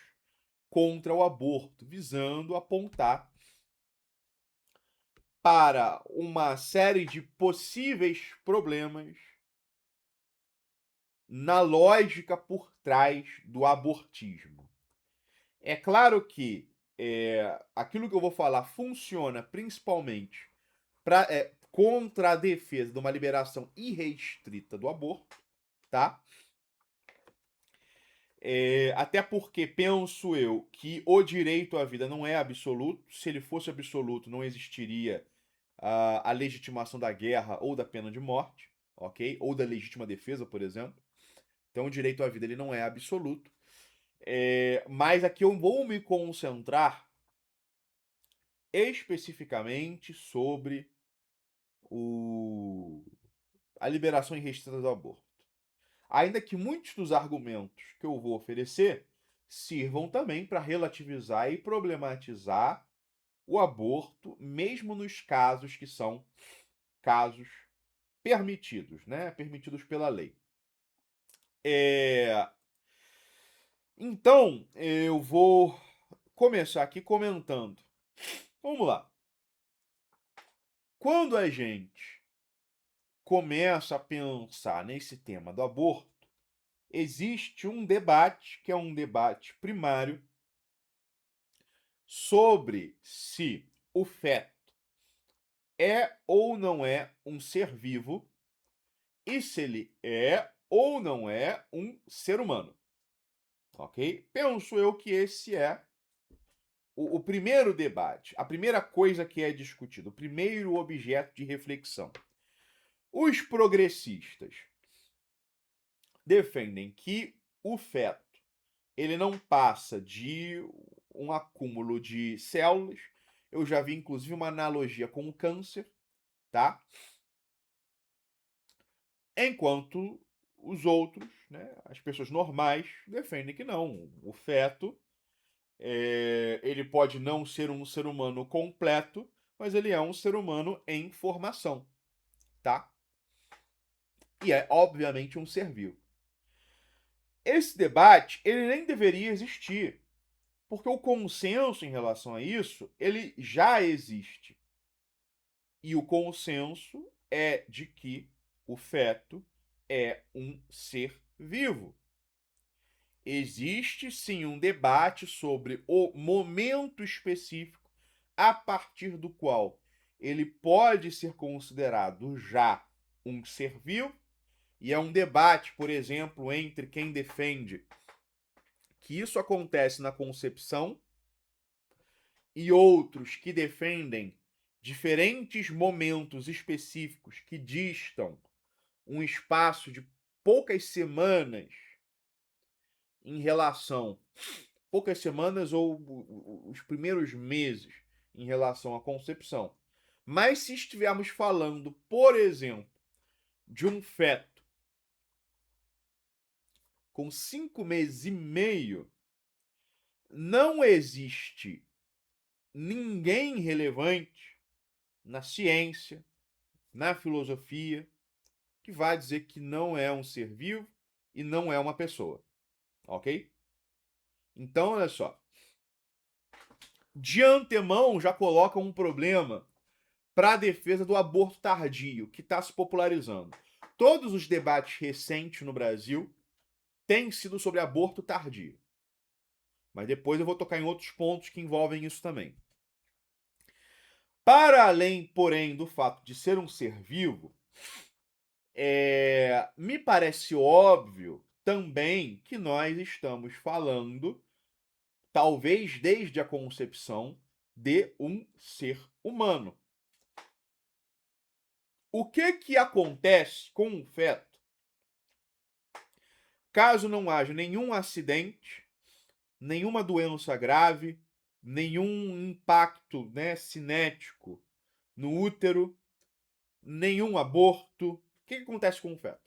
contra o aborto, visando apontar para uma série de possíveis problemas na lógica por trás do abortismo. É claro que aquilo que eu vou falar funciona principalmente contra a defesa de uma liberação irrestrita do aborto, tá? Até porque penso eu que o direito à vida não é absoluto. Se ele fosse absoluto, não existiria a legitimação da guerra ou da pena de morte, ok? Ou da legítima defesa, por exemplo. Então, o direito à vida ele não é absoluto. Mas aqui eu vou me concentrar especificamente sobre o, a liberação irrestrita do aborto. Ainda que muitos dos argumentos que eu vou oferecer sirvam também para relativizar e problematizar o aborto, mesmo nos casos que são casos permitidos, né? Permitidos pela lei. Então, eu vou começar aqui comentando. Vamos lá. Quando a gente começa a pensar nesse tema do aborto, existe um debate, que é um debate primário, sobre se o feto é ou não é um ser vivo e se ele é ou não é um ser humano. Ok? Penso eu que esse é o primeiro debate, a primeira coisa que é discutida, o primeiro objeto de reflexão. Os progressistas defendem que o feto ele não passa de um acúmulo de células. Eu já vi inclusive uma analogia com o câncer, tá? Enquanto os outros, né, as pessoas normais, defendem que não. O feto, ele pode não ser um ser humano completo, mas ele é um ser humano em formação, tá? E é, obviamente, um ser vivo. Esse debate, ele nem deveria existir, porque o consenso em relação a isso, ele já existe. E o consenso é de que o feto é um ser vivo. Existe sim um debate sobre o momento específico a partir do qual ele pode ser considerado já um ser vivo, e é um debate, por exemplo, entre quem defende que isso acontece na concepção e outros que defendem diferentes momentos específicos que distam um espaço de poucas semanas em relação poucas semanas ou os primeiros meses em relação à concepção. Mas se estivermos falando, por exemplo, de um feto com 5 meses e meio, não existe ninguém relevante na ciência, na filosofia, que vai dizer que não é um ser vivo e não é uma pessoa. Ok? Então, olha só. De antemão já coloca um problema para a defesa do aborto tardio, que está se popularizando. Todos os debates recentes no Brasil têm sido sobre aborto tardio. Mas depois eu vou tocar em outros pontos que envolvem isso também. Para além, porém, do fato de ser um ser vivo, Me parece óbvio também que nós estamos falando, talvez desde a concepção, de um ser humano. O que acontece com um feto caso não haja nenhum acidente, nenhuma doença grave, nenhum impacto, né, cinético no útero, nenhum aborto? O que acontece com o feto?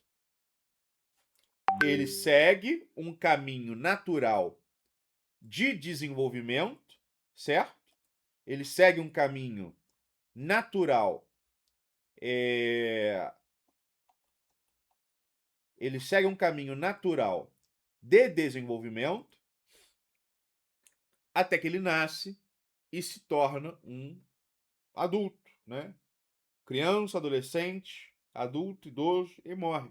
Ele segue um caminho natural de desenvolvimento, certo? Ele segue um caminho natural. Ele segue um caminho natural de desenvolvimento até que ele nasce e se torna um adulto, né? Criança, adolescente, adulto, idoso e morre.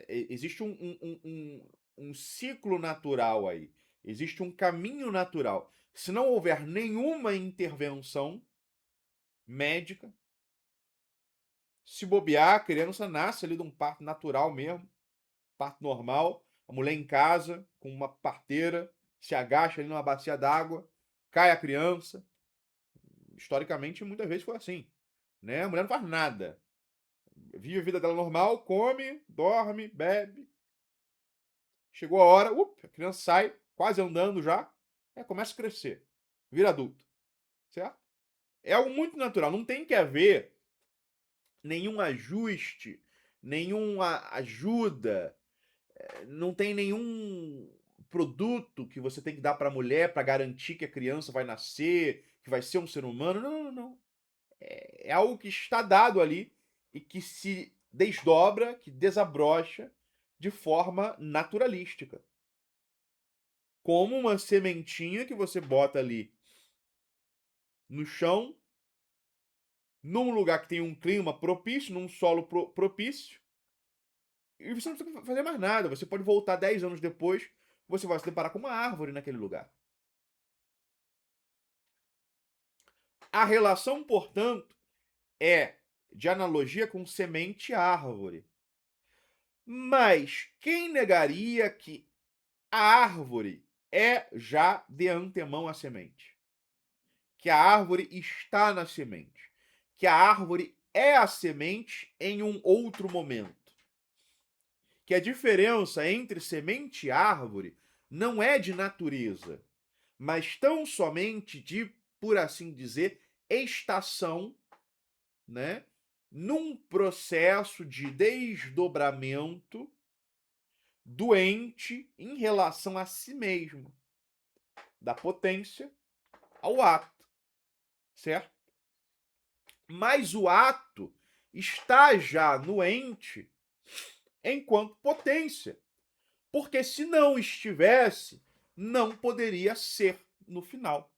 Existe um ciclo natural aí. Existe um caminho natural. Se não houver nenhuma intervenção médica, se bobear, a criança nasce ali de um parto natural mesmo, parto normal, a mulher em casa, com uma parteira, se agacha ali numa bacia d'água, cai a criança. Historicamente, muitas vezes foi assim. Né? A mulher não faz nada. Vive a vida dela normal, come, dorme, bebe. Chegou a hora, a criança sai, quase andando já, começa a crescer, vira adulto, certo? É algo muito natural, não tem que haver nenhum ajuste, nenhuma ajuda, não tem nenhum produto que você tem que dar para a mulher para garantir que a criança vai nascer, que vai ser um ser humano. Não, não, não. É algo que está dado ali e que se desdobra, que desabrocha de forma naturalística. Como uma sementinha que você bota ali no chão, num lugar que tem um clima propício, num solo propício, e você não precisa fazer mais nada. Você pode voltar 10 anos depois, você vai se deparar com uma árvore naquele lugar. A relação, portanto, é de analogia com semente-árvore. Mas quem negaria que a árvore é já de antemão a semente? Que a árvore está na semente? Que a árvore é a semente em um outro momento? Que a diferença entre semente e árvore não é de natureza, mas tão somente de, por assim dizer, estação, né? Num processo de desdobramento doente em relação a si mesmo, da potência ao ato, certo? Mas o ato está já no ente enquanto potência, porque se não estivesse, não poderia ser no final,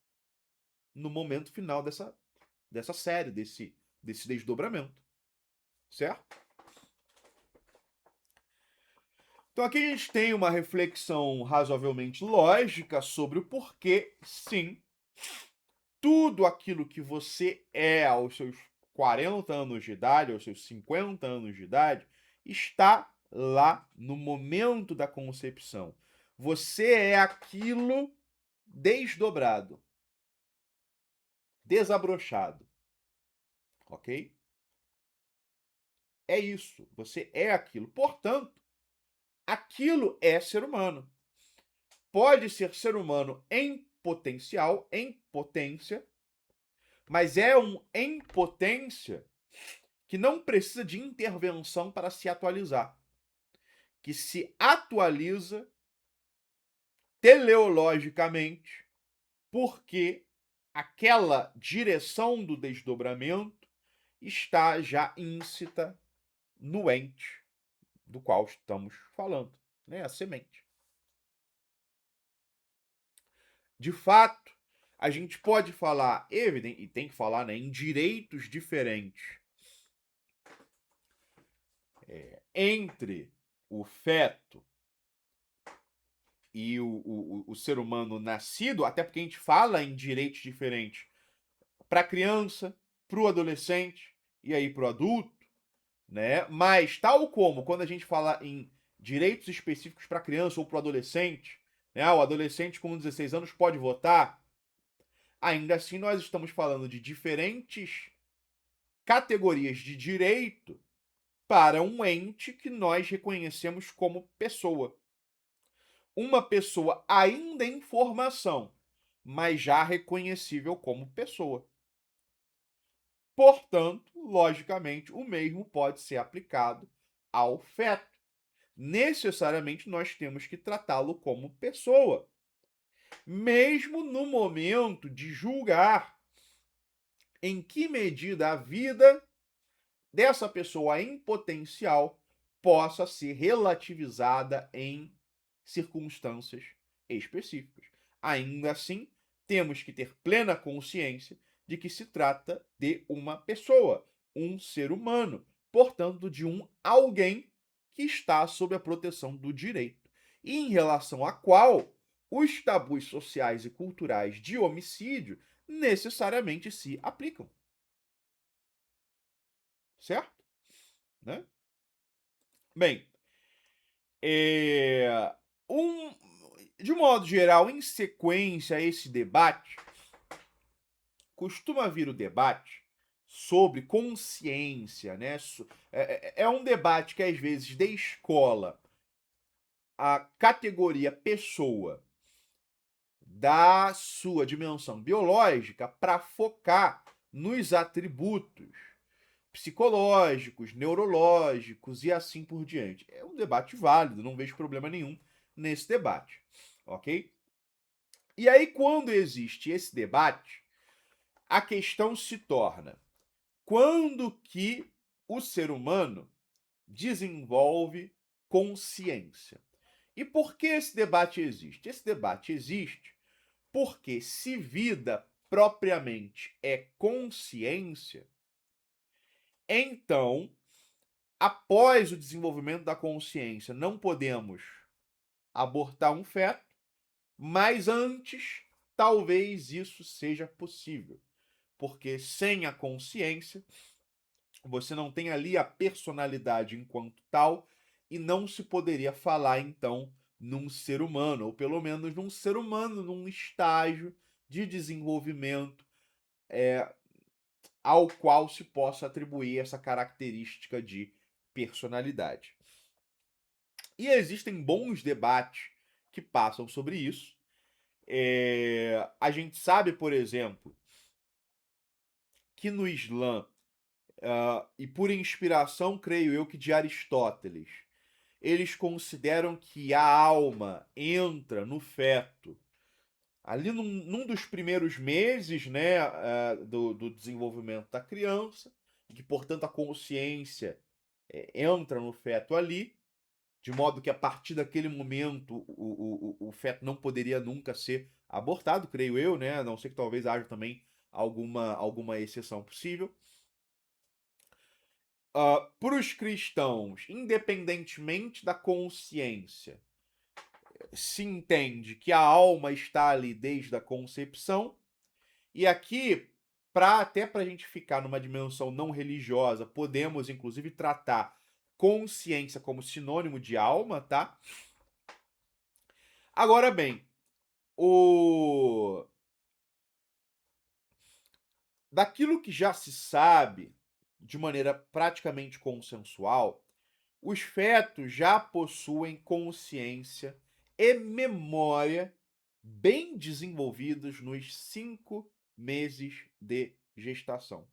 no momento final dessa série, desse desdobramento, certo? Então aqui a gente tem uma reflexão razoavelmente lógica sobre o porquê, sim, tudo aquilo que você é aos seus 40 anos de idade, aos seus 50 anos de idade, está lá no momento da concepção. Você é aquilo desdobrado, desabrochado, ok? É isso, você é aquilo. Portanto, aquilo é ser humano. Pode ser ser humano em potencial, em potência, mas é um em potência que não precisa de intervenção para se atualizar, que se atualiza teleologicamente porque aquela direção do desdobramento está já íncita no ente do qual estamos falando, né? A semente. De fato, a gente pode falar, evidente, e tem que falar, né, em direitos diferentes entre o feto e o ser humano nascido, até porque a gente fala em direitos diferentes para a criança, para o adolescente e aí para o adulto, né? Mas, tal como quando a gente fala em direitos específicos para criança ou para o adolescente, né? O adolescente com 16 anos pode votar, ainda assim nós estamos falando de diferentes categorias de direito para um ente que nós reconhecemos como pessoa. Uma pessoa ainda em formação, mas já reconhecível como pessoa. Portanto, logicamente, o mesmo pode ser aplicado ao feto. Necessariamente nós temos que tratá-lo como pessoa, mesmo no momento de julgar em que medida a vida dessa pessoa em potencial possa ser relativizada em circunstâncias específicas. Ainda assim, temos que ter plena consciência de que se trata de uma pessoa, um ser humano, portanto, de um alguém que está sob a proteção do direito, e em relação a qual os tabus sociais e culturais de homicídio necessariamente se aplicam. Certo? Né? Bem, é, um, de modo geral, em sequência a esse debate, costuma vir o debate sobre consciência, né? É um debate que às vezes descola a categoria pessoa da sua dimensão biológica para focar nos atributos psicológicos, neurológicos e assim por diante. É um debate válido, não vejo problema nenhum nesse debate, ok? E aí, quando existe esse debate, a questão se torna: quando que o ser humano desenvolve consciência? E por que esse debate existe? Esse debate existe porque, se vida propriamente é consciência, então, após o desenvolvimento da consciência, não podemos abortar um feto, mas antes, talvez isso seja possível. Porque sem a consciência, você não tem ali a personalidade enquanto tal, e não se poderia falar, então, num ser humano, ou pelo menos num ser humano num estágio de desenvolvimento ao qual se possa atribuir essa característica de personalidade. E existem bons debates que passam sobre isso. A gente sabe, por exemplo, que no Islã, e por inspiração, creio eu, que de Aristóteles, eles consideram que a alma entra no feto ali num dos primeiros meses, né, do desenvolvimento da criança, e que, portanto, a consciência entra no feto ali, de modo que a partir daquele momento o feto não poderia nunca ser abortado, creio eu, né? A não ser que talvez haja também alguma exceção possível. Para os cristãos, independentemente da consciência, se entende que a alma está ali desde a concepção. E aqui, até para a gente ficar numa dimensão não religiosa, podemos inclusive tratar consciência como sinônimo de alma, tá? Agora bem, o daquilo que já se sabe de maneira praticamente consensual, os fetos já possuem consciência e memória bem desenvolvidos nos 5 meses de gestação.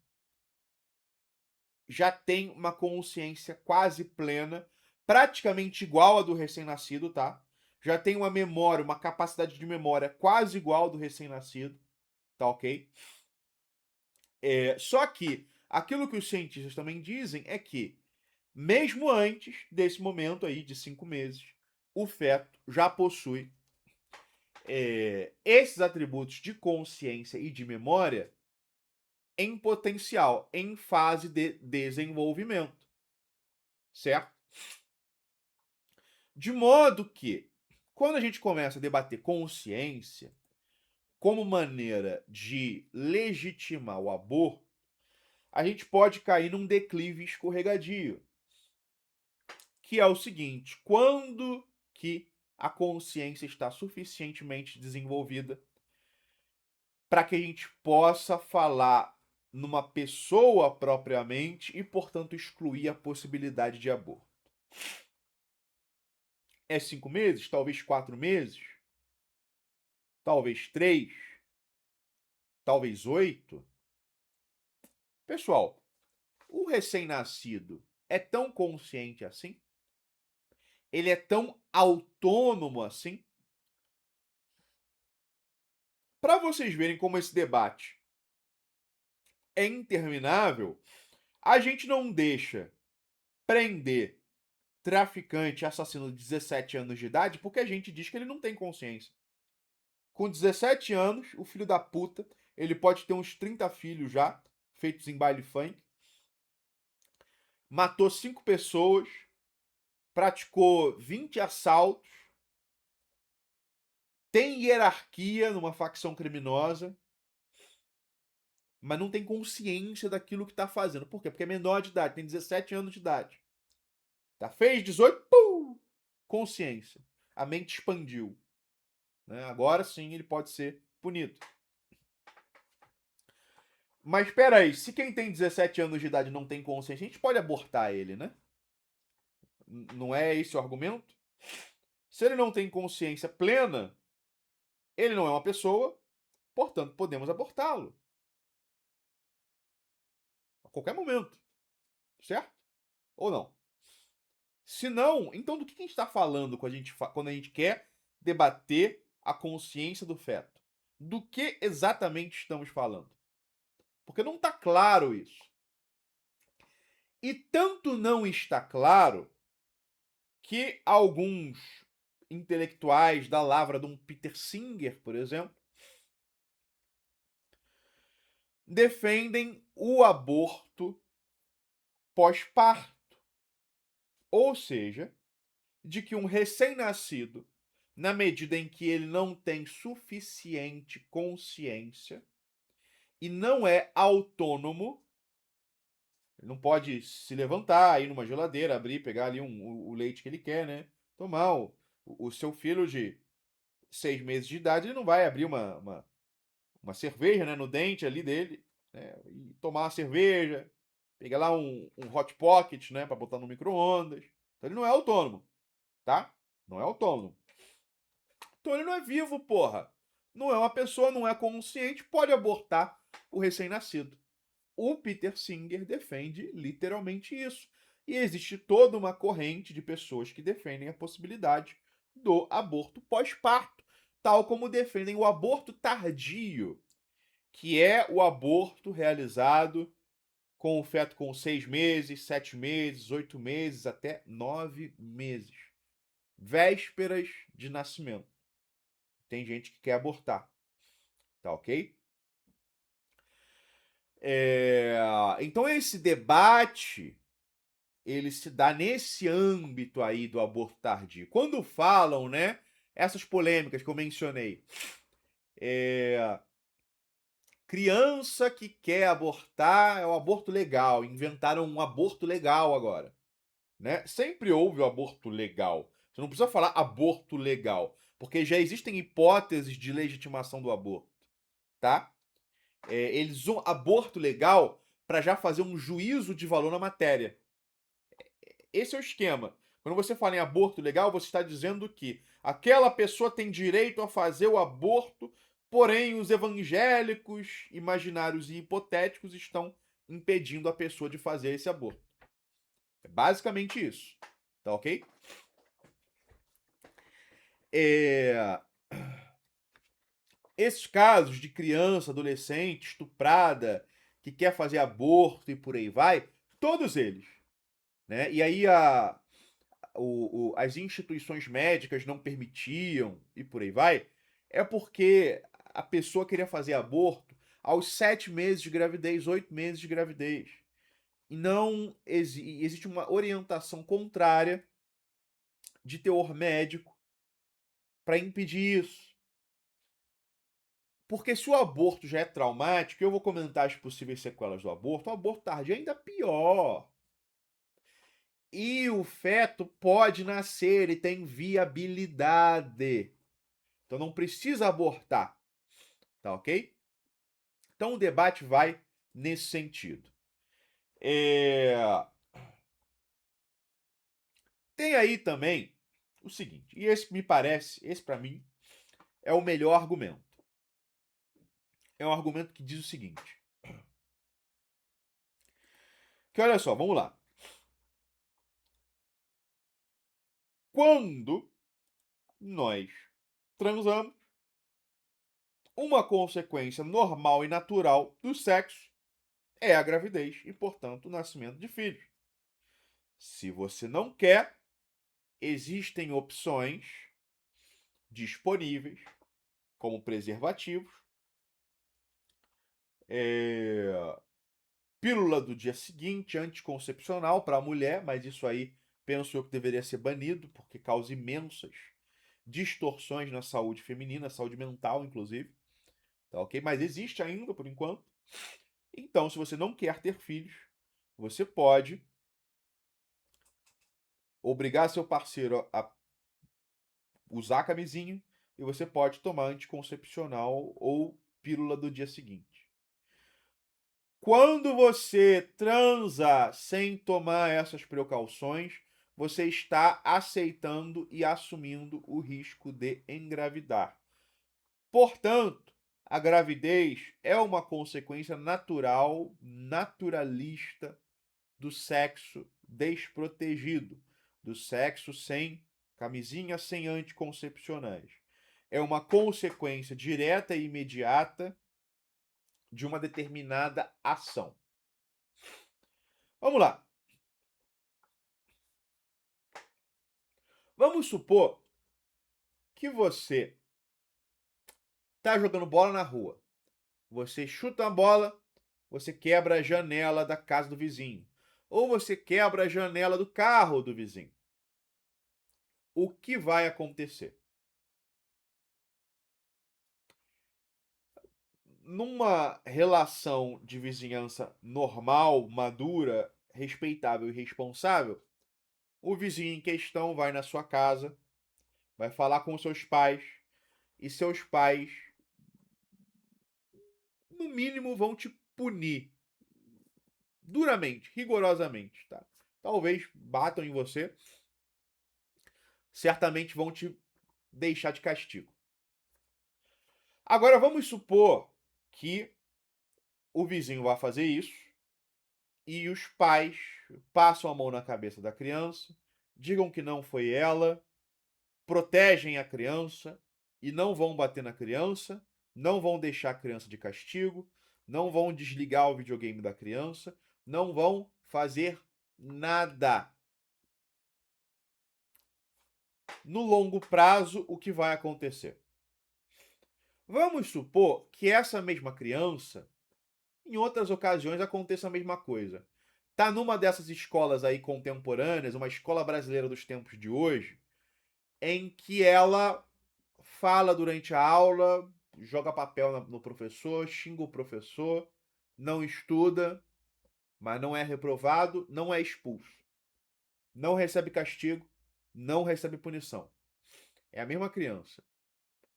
Já tem uma consciência quase plena, praticamente igual à do recém-nascido, tá? Já tem uma memória, uma capacidade de memória quase igual ao do recém-nascido, tá ok? Só que aquilo que os cientistas também dizem é que, mesmo antes desse momento aí de 5 meses, o feto já possui esses atributos de consciência e de memória em potencial, em fase de desenvolvimento, certo? De modo que, quando a gente começa a debater consciência como maneira de legitimar o aborto, a gente pode cair num declive escorregadio, que é o seguinte: quando que a consciência está suficientemente desenvolvida para que a gente possa falar numa pessoa propriamente e, portanto, excluir a possibilidade de aborto. É 5 meses? Talvez 4 meses? Talvez 3? Talvez 8? Pessoal, o recém-nascido é tão consciente assim? Ele é tão autônomo assim? Para vocês verem como esse debate é interminável, a gente não deixa prender traficante, assassino de 17 anos de idade, porque a gente diz que ele não tem consciência. Com 17 anos, o filho da puta, ele pode ter uns 30 filhos já, feitos em baile funk, matou 5 pessoas, praticou 20 assaltos, tem hierarquia numa facção criminosa, mas não tem consciência daquilo que está fazendo. Por quê? Porque é menor de idade, tem 17 anos de idade. Tá? Fez 18, pum! Consciência. A mente expandiu. Né? Agora sim ele pode ser punido. Mas espera aí, se quem tem 17 anos de idade não tem consciência, a gente pode abortar ele, né? Não é esse o argumento? Se ele não tem consciência plena, ele não é uma pessoa, portanto podemos abortá-lo. A qualquer momento. Certo? Ou não? Se não, então do que a gente está falando quando a gente quer debater a consciência do feto? Do que exatamente estamos falando? Porque não está claro isso. E tanto não está claro que alguns intelectuais da lavra de um Peter Singer, por exemplo, defendem o aborto pós-parto. Ou seja, de que um recém-nascido, na medida em que ele não tem suficiente consciência e não é autônomo, ele não pode se levantar, ir numa geladeira, abrir, pegar ali o leite que ele quer, né? Tomar. O seu filho de 6 meses de idade, ele não vai abrir uma cerveja, né, no dente ali dele, né, e tomar uma cerveja, pegar lá um hot pocket, né, para botar no micro-ondas. Então ele não é autônomo, tá? Não é autônomo. Então ele não é vivo, porra. Não é uma pessoa, não é consciente, pode abortar o recém-nascido. O Peter Singer defende literalmente isso. E existe toda uma corrente de pessoas que defendem a possibilidade do aborto pós-parto, tal como defendem o aborto tardio, que é o aborto realizado com o feto com 6 meses, 7 meses, 8 meses, até 9 meses. Vésperas de nascimento. Tem gente que quer abortar, tá ok? Então esse debate ele se dá nesse âmbito aí do aborto tardio. Quando falam, né, essas polêmicas que eu mencionei, criança que quer abortar é o aborto legal, inventaram um aborto legal agora, né? Sempre houve o aborto legal. Você não precisa falar aborto legal, porque já existem hipóteses de legitimação do aborto, tá? Eles usam aborto legal para já fazer um juízo de valor na matéria. Esse é o esquema. Quando você fala em aborto legal, você está dizendo que aquela pessoa tem direito a fazer o aborto, porém os evangélicos, imaginários e hipotéticos estão impedindo a pessoa de fazer esse aborto. É basicamente isso. Tá ok? Esses casos de criança, adolescente, estuprada, que quer fazer aborto e por aí vai, todos eles. Né? E aí as instituições médicas não permitiam e por aí vai, é porque a pessoa queria fazer aborto aos 7 meses de gravidez, 8 meses de gravidez. E não existe uma orientação contrária de teor médico para impedir isso. Porque se o aborto já é traumático, eu vou comentar as possíveis sequelas do aborto, o aborto tardio é ainda pior. E o feto pode nascer, ele tem viabilidade. Então não precisa abortar, tá ok? Então o debate vai nesse sentido. Tem aí também o seguinte, e esse me parece, esse para mim, é o melhor argumento. É um argumento que diz o seguinte, que olha só, vamos lá. Quando nós transamos, uma consequência normal e natural do sexo é a gravidez e, portanto, o nascimento de filhos. Se você não quer, existem opções disponíveis, como preservativos, pílula do dia seguinte, anticoncepcional para a mulher, mas isso aí penso eu que deveria ser banido, porque causa imensas distorções na saúde feminina, saúde mental, inclusive. Tá ok? Mas existe ainda por enquanto. Então, se você não quer ter filhos, você pode obrigar seu parceiro a usar a camisinha e você pode tomar anticoncepcional ou pílula do dia seguinte. Quando você transa sem tomar essas precauções, você está aceitando e assumindo o risco de engravidar. Portanto, a gravidez é uma consequência natural, naturalista do sexo desprotegido, do sexo sem camisinha, sem anticoncepcionais. É uma consequência direta e imediata de uma determinada ação. Vamos lá. Vamos supor que você está jogando bola na rua. Você chuta a bola, você quebra a janela da casa do vizinho. Ou você quebra a janela do carro do vizinho. O que vai acontecer? Numa relação de vizinhança normal, madura, respeitável e responsável, o vizinho em questão vai na sua casa, vai falar com seus pais, e seus pais, no mínimo, vão te punir duramente, rigorosamente, tá? Talvez batam em você, certamente vão te deixar de castigo. Agora vamos supor que o vizinho vai fazer isso e os pais passam a mão na cabeça da criança, digam que não foi ela, protegem a criança e não vão bater na criança, não vão deixar a criança de castigo, não vão desligar o videogame da criança, não vão fazer nada. No longo prazo, o que vai acontecer? Vamos supor que essa mesma criança, em outras ocasiões, aconteça a mesma coisa. Tá numa dessas escolas aí contemporâneas, uma escola brasileira dos tempos de hoje, em que ela fala durante a aula, joga papel no professor, xinga o professor, não estuda, mas não é reprovado, não é expulso, não recebe castigo, não recebe punição. É a mesma criança.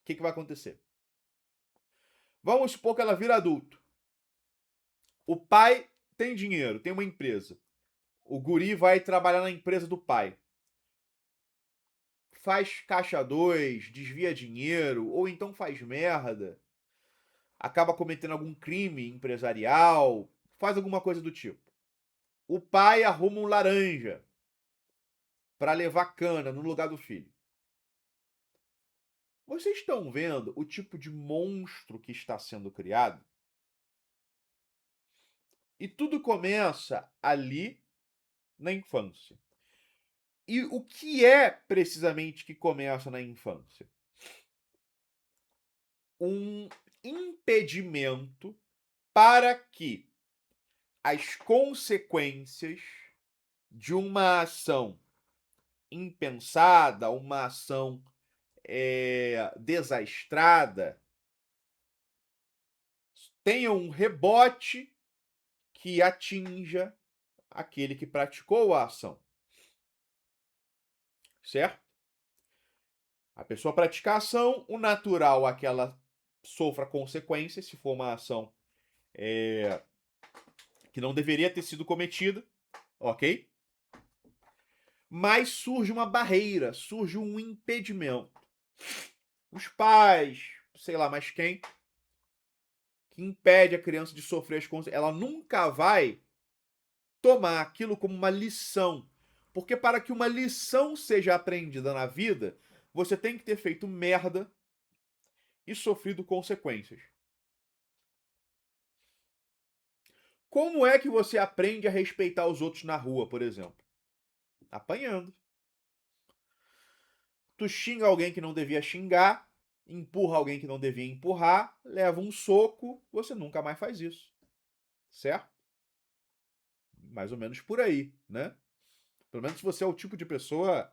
O que vai acontecer? Vamos supor que ela vira adulto. O pai tem dinheiro, tem uma empresa. O guri vai trabalhar na empresa do pai. Faz caixa 2, desvia dinheiro, ou então faz merda, acaba cometendo algum crime empresarial, faz alguma coisa do tipo. O pai arruma um laranja para levar cana no lugar do filho. Vocês estão vendo o tipo de monstro que está sendo criado? E tudo começa ali na infância. E o que é precisamente que começa na infância? Um impedimento para que as consequências de uma ação impensada, uma ação desastrada, tenha um rebote que atinja aquele que praticou a ação. Certo? A pessoa pratica a ação, o natural é que ela sofra consequências, se for uma ação que não deveria ter sido cometida, ok? Mas surge uma barreira, surge um impedimento. Os pais, sei lá mais quem, que impede a criança de sofrer as consequências, ela nunca vai tomar aquilo como uma lição. Porque para que uma lição seja aprendida na vida, você tem que ter feito merda e sofrido consequências. Como é que você aprende a respeitar os outros na rua, por exemplo? Apanhando. Tu xinga alguém que não devia xingar, empurra alguém que não devia empurrar, leva um soco, você nunca mais faz isso. Certo? Mais ou menos por aí, né? Pelo menos se você é o tipo de pessoa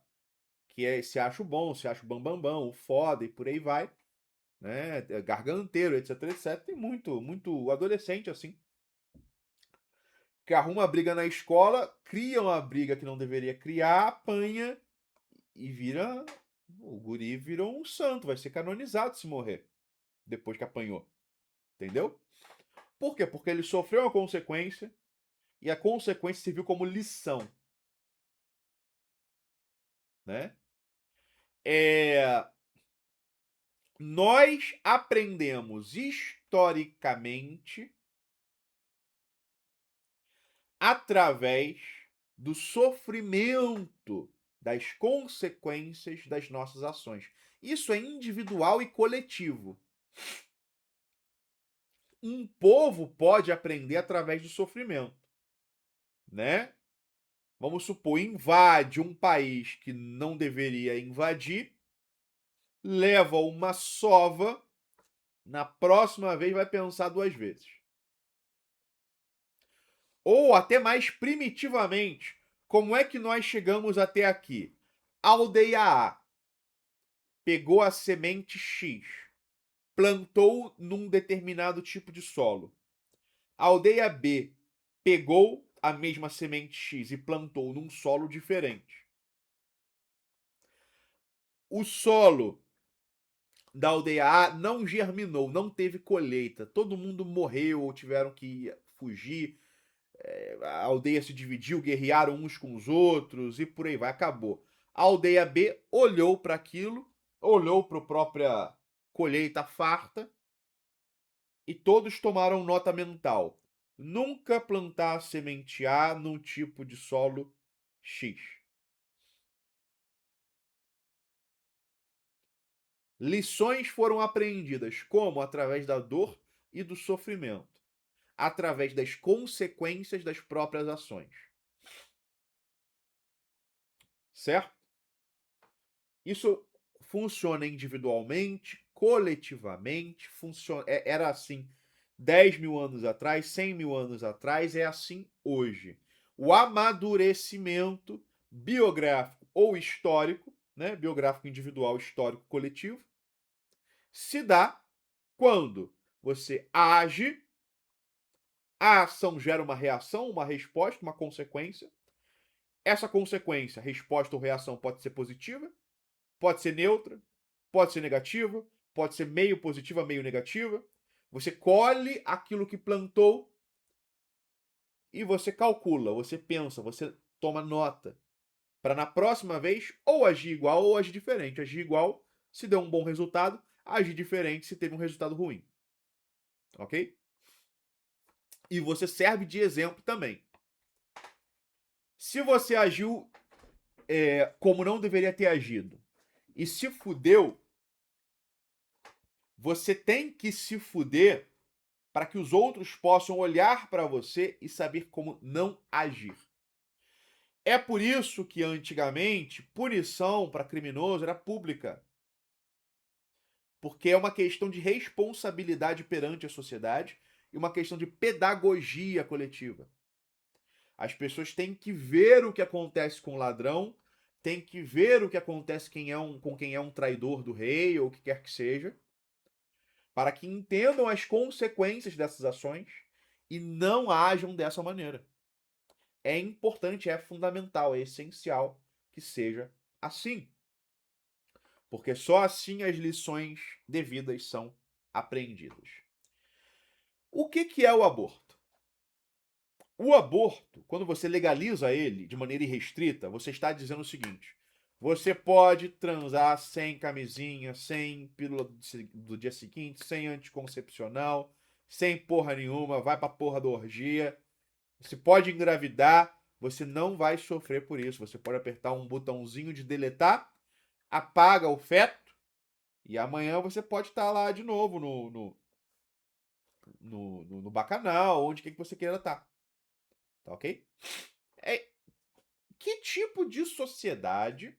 que se acha o bom, se acha o bambambão, o foda e por aí vai, né? Garganteiro, etc, etc. Tem muito adolescente assim, que arruma briga na escola, cria uma briga que não deveria criar, apanha e vira. O guri virou um santo, vai ser canonizado se morrer depois que apanhou. Entendeu? Por quê? Porque ele sofreu uma consequência e a consequência serviu como lição. Né? Nós aprendemos historicamente através do sofrimento das consequências das nossas ações. Isso é individual e coletivo. Um povo pode aprender através do sofrimento, né? Vamos supor, invade um país que não deveria invadir, leva uma sova, na próxima vez vai pensar duas vezes. Ou até mais primitivamente, como é que nós chegamos até aqui? Aldeia A pegou a semente X, plantou num determinado tipo de solo. Aldeia B pegou a mesma semente X e plantou num solo diferente. O solo da aldeia A não germinou, não teve colheita. Todo mundo morreu ou tiveram que fugir. A aldeia se dividiu, guerrearam uns com os outros e por aí vai, acabou. A aldeia B olhou para aquilo, olhou para a própria colheita farta e todos tomaram nota mental. Nunca plantar semente A num tipo de solo X. Lições foram aprendidas como? Através da dor e do sofrimento, através das consequências das próprias ações. Certo? Isso funciona individualmente, coletivamente, era assim 10 mil anos atrás, 100 mil anos atrás, é assim hoje. O amadurecimento biográfico ou histórico, né, biográfico individual, histórico coletivo, se dá quando você age, a ação gera uma reação, uma resposta, uma consequência. Essa consequência, resposta ou reação pode ser positiva, pode ser neutra, pode ser negativa, pode ser meio positiva, meio negativa. Você colhe aquilo que plantou e você calcula, você pensa, você toma nota. Para na próxima vez ou agir igual ou agir diferente. Agir igual se deu um bom resultado, agir diferente se teve um resultado ruim. Ok? E você serve de exemplo também. Se você agiu como não deveria ter agido e se fudeu, você tem que se fuder para que os outros possam olhar para você e saber como não agir. É por isso que antigamente punição para criminoso era pública. Porque é uma questão de responsabilidade perante a sociedade e uma questão de pedagogia coletiva. As pessoas têm que ver o que acontece com o ladrão, têm que ver o que acontece com quem é um traidor do rei ou o que quer que seja, para que entendam as consequências dessas ações e não ajam dessa maneira. É importante, é fundamental, é essencial que seja assim. Porque só assim as lições devidas são apreendidas. O que é o aborto? O aborto, quando você legaliza ele de maneira irrestrita, você está dizendo o seguinte: você pode transar sem camisinha, sem pílula do dia seguinte, sem anticoncepcional, sem porra nenhuma, vai pra porra da orgia. Você pode engravidar, você não vai sofrer por isso. Você pode apertar um botãozinho de deletar, apaga o feto e amanhã você pode estar lá de novo no bacanal, onde quer que você queira estar. Tá ok? É, que tipo de sociedade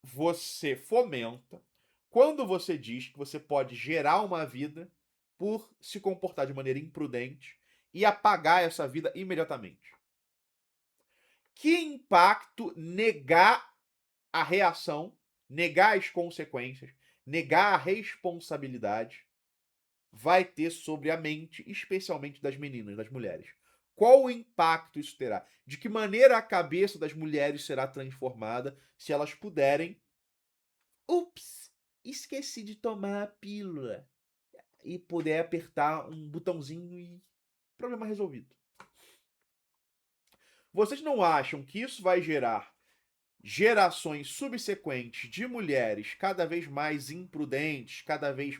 você fomenta quando você diz que você pode gerar uma vida por se comportar de maneira imprudente e apagar essa vida imediatamente? Que impacto negar a reação, negar as consequências, negar a responsabilidade vai ter sobre a mente, especialmente das meninas, das mulheres? Qual o impacto isso terá? De que maneira a cabeça das mulheres será transformada se elas puderem. Ups, esqueci de tomar a pílula. E puder apertar um botãozinho e problema resolvido. Vocês não acham que isso vai gerar gerações subsequentes de mulheres cada vez mais imprudentes, cada vez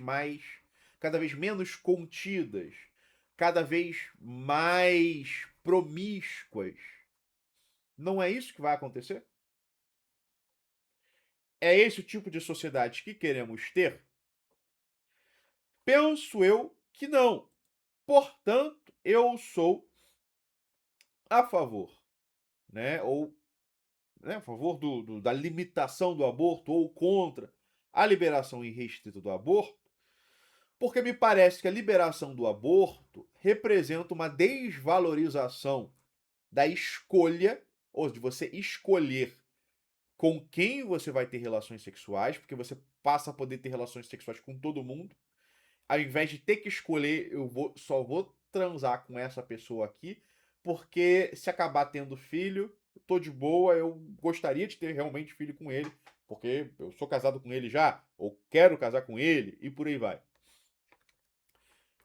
menos contidas, cada vez mais promíscuas? Não é isso que vai acontecer? É esse o tipo de sociedade que queremos ter? Penso eu que não. Portanto, eu sou a favor, né? Ou né, a favor da limitação do aborto ou contra a liberação irrestrita do aborto, porque me parece que a liberação do aborto representa uma desvalorização da escolha, ou de você escolher com quem você vai ter relações sexuais, porque você passa a poder ter relações sexuais com todo mundo, ao invés de ter que escolher, só vou transar com essa pessoa aqui, porque se acabar tendo filho, tô de boa, eu gostaria de ter realmente filho com ele, porque eu sou casado com ele já, ou quero casar com ele, e por aí vai.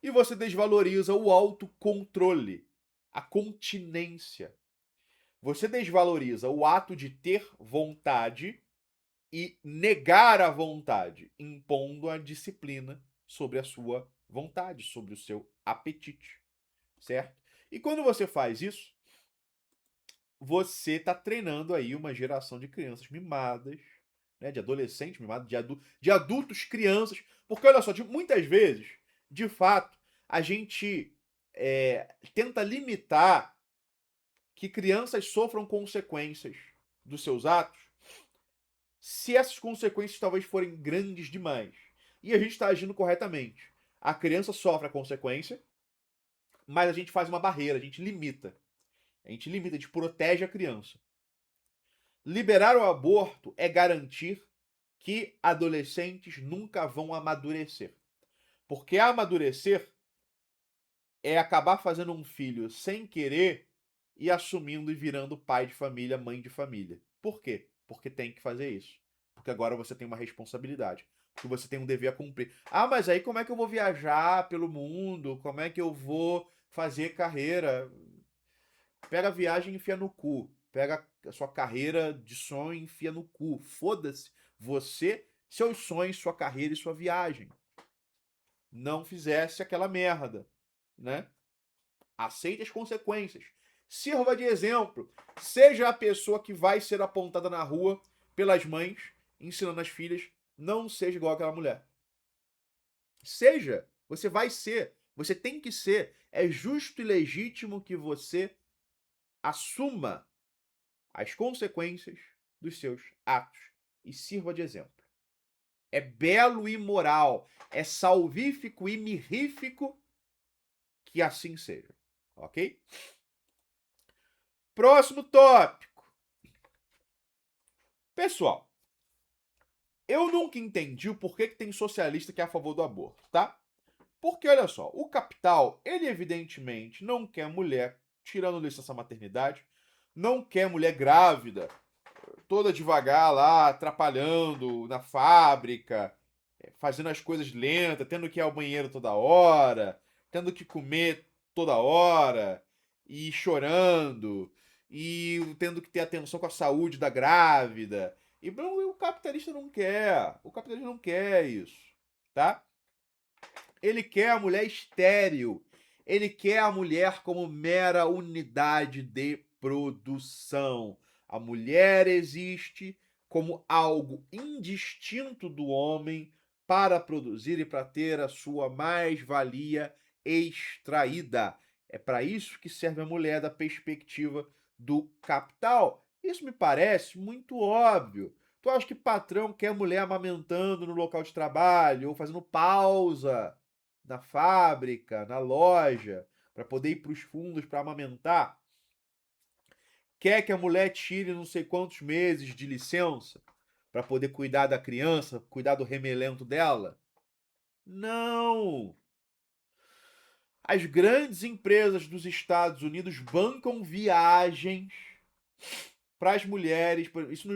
E você desvaloriza o autocontrole, a continência. Você desvaloriza o ato de ter vontade e negar a vontade, impondo a disciplina sobre a sua vontade, sobre o seu apetite, certo? E quando você faz isso, você está treinando aí uma geração de crianças mimadas, né, de adolescentes mimados, de adultos crianças, porque olha só, muitas vezes, de fato, a gente tenta limitar que crianças sofram consequências dos seus atos se essas consequências talvez forem grandes demais. E a gente está agindo corretamente. A criança sofre a consequência, mas a gente faz uma barreira, a gente limita. A gente limita, a gente protege a criança. Liberar o aborto é garantir que adolescentes nunca vão amadurecer. Porque amadurecer é acabar fazendo um filho sem querer e assumindo e virando pai de família, mãe de família. Por quê? Porque tem que fazer isso. Porque agora você tem uma responsabilidade. Porque você tem um dever a cumprir. Ah, mas aí como é que eu vou viajar pelo mundo? Como é que eu vou fazer carreira? Pega a viagem e enfia no cu. Pega a sua carreira de sonho e enfia no cu. Foda-se. Você, seus sonhos, sua carreira e sua viagem. Não fizesse aquela merda, né? Aceite as consequências. Sirva de exemplo. Seja a pessoa que vai ser apontada na rua pelas mães, ensinando as filhas. Não seja igual àquela mulher. Seja. Você vai ser. Você tem que ser. É justo e legítimo que você assuma as consequências dos seus atos e sirva de exemplo. É belo e moral. É salvífico e mirrífico que assim seja. Ok? Próximo tópico. Pessoal, Eu nunca entendi o porquê que tem socialista que é a favor do aborto, tá? Porque, olha só, o capital, ele evidentemente não quer mulher tirando licença maternidade, não quer mulher grávida, toda devagar lá, atrapalhando na fábrica, fazendo as coisas lentas, tendo que ir ao banheiro toda hora, tendo que comer toda hora, e chorando, e tendo que ter atenção com a saúde da grávida. E o capitalista não quer. O capitalista não quer isso, tá? Ele quer a mulher estéril. Ele quer a mulher como mera unidade de produção. A mulher existe como algo indistinto do homem para produzir e para ter a sua mais-valia extraída. É para isso que serve a mulher da perspectiva do capital. Isso me parece muito óbvio. Tu acha que patrão quer mulher amamentando no local de trabalho ou fazendo pausa na fábrica, na loja, para poder ir para os fundos para amamentar? Quer que a mulher tire não sei quantos meses de licença para poder cuidar da criança, cuidar do remelento dela? Não! As grandes empresas dos Estados Unidos bancam viagens para as mulheres, isso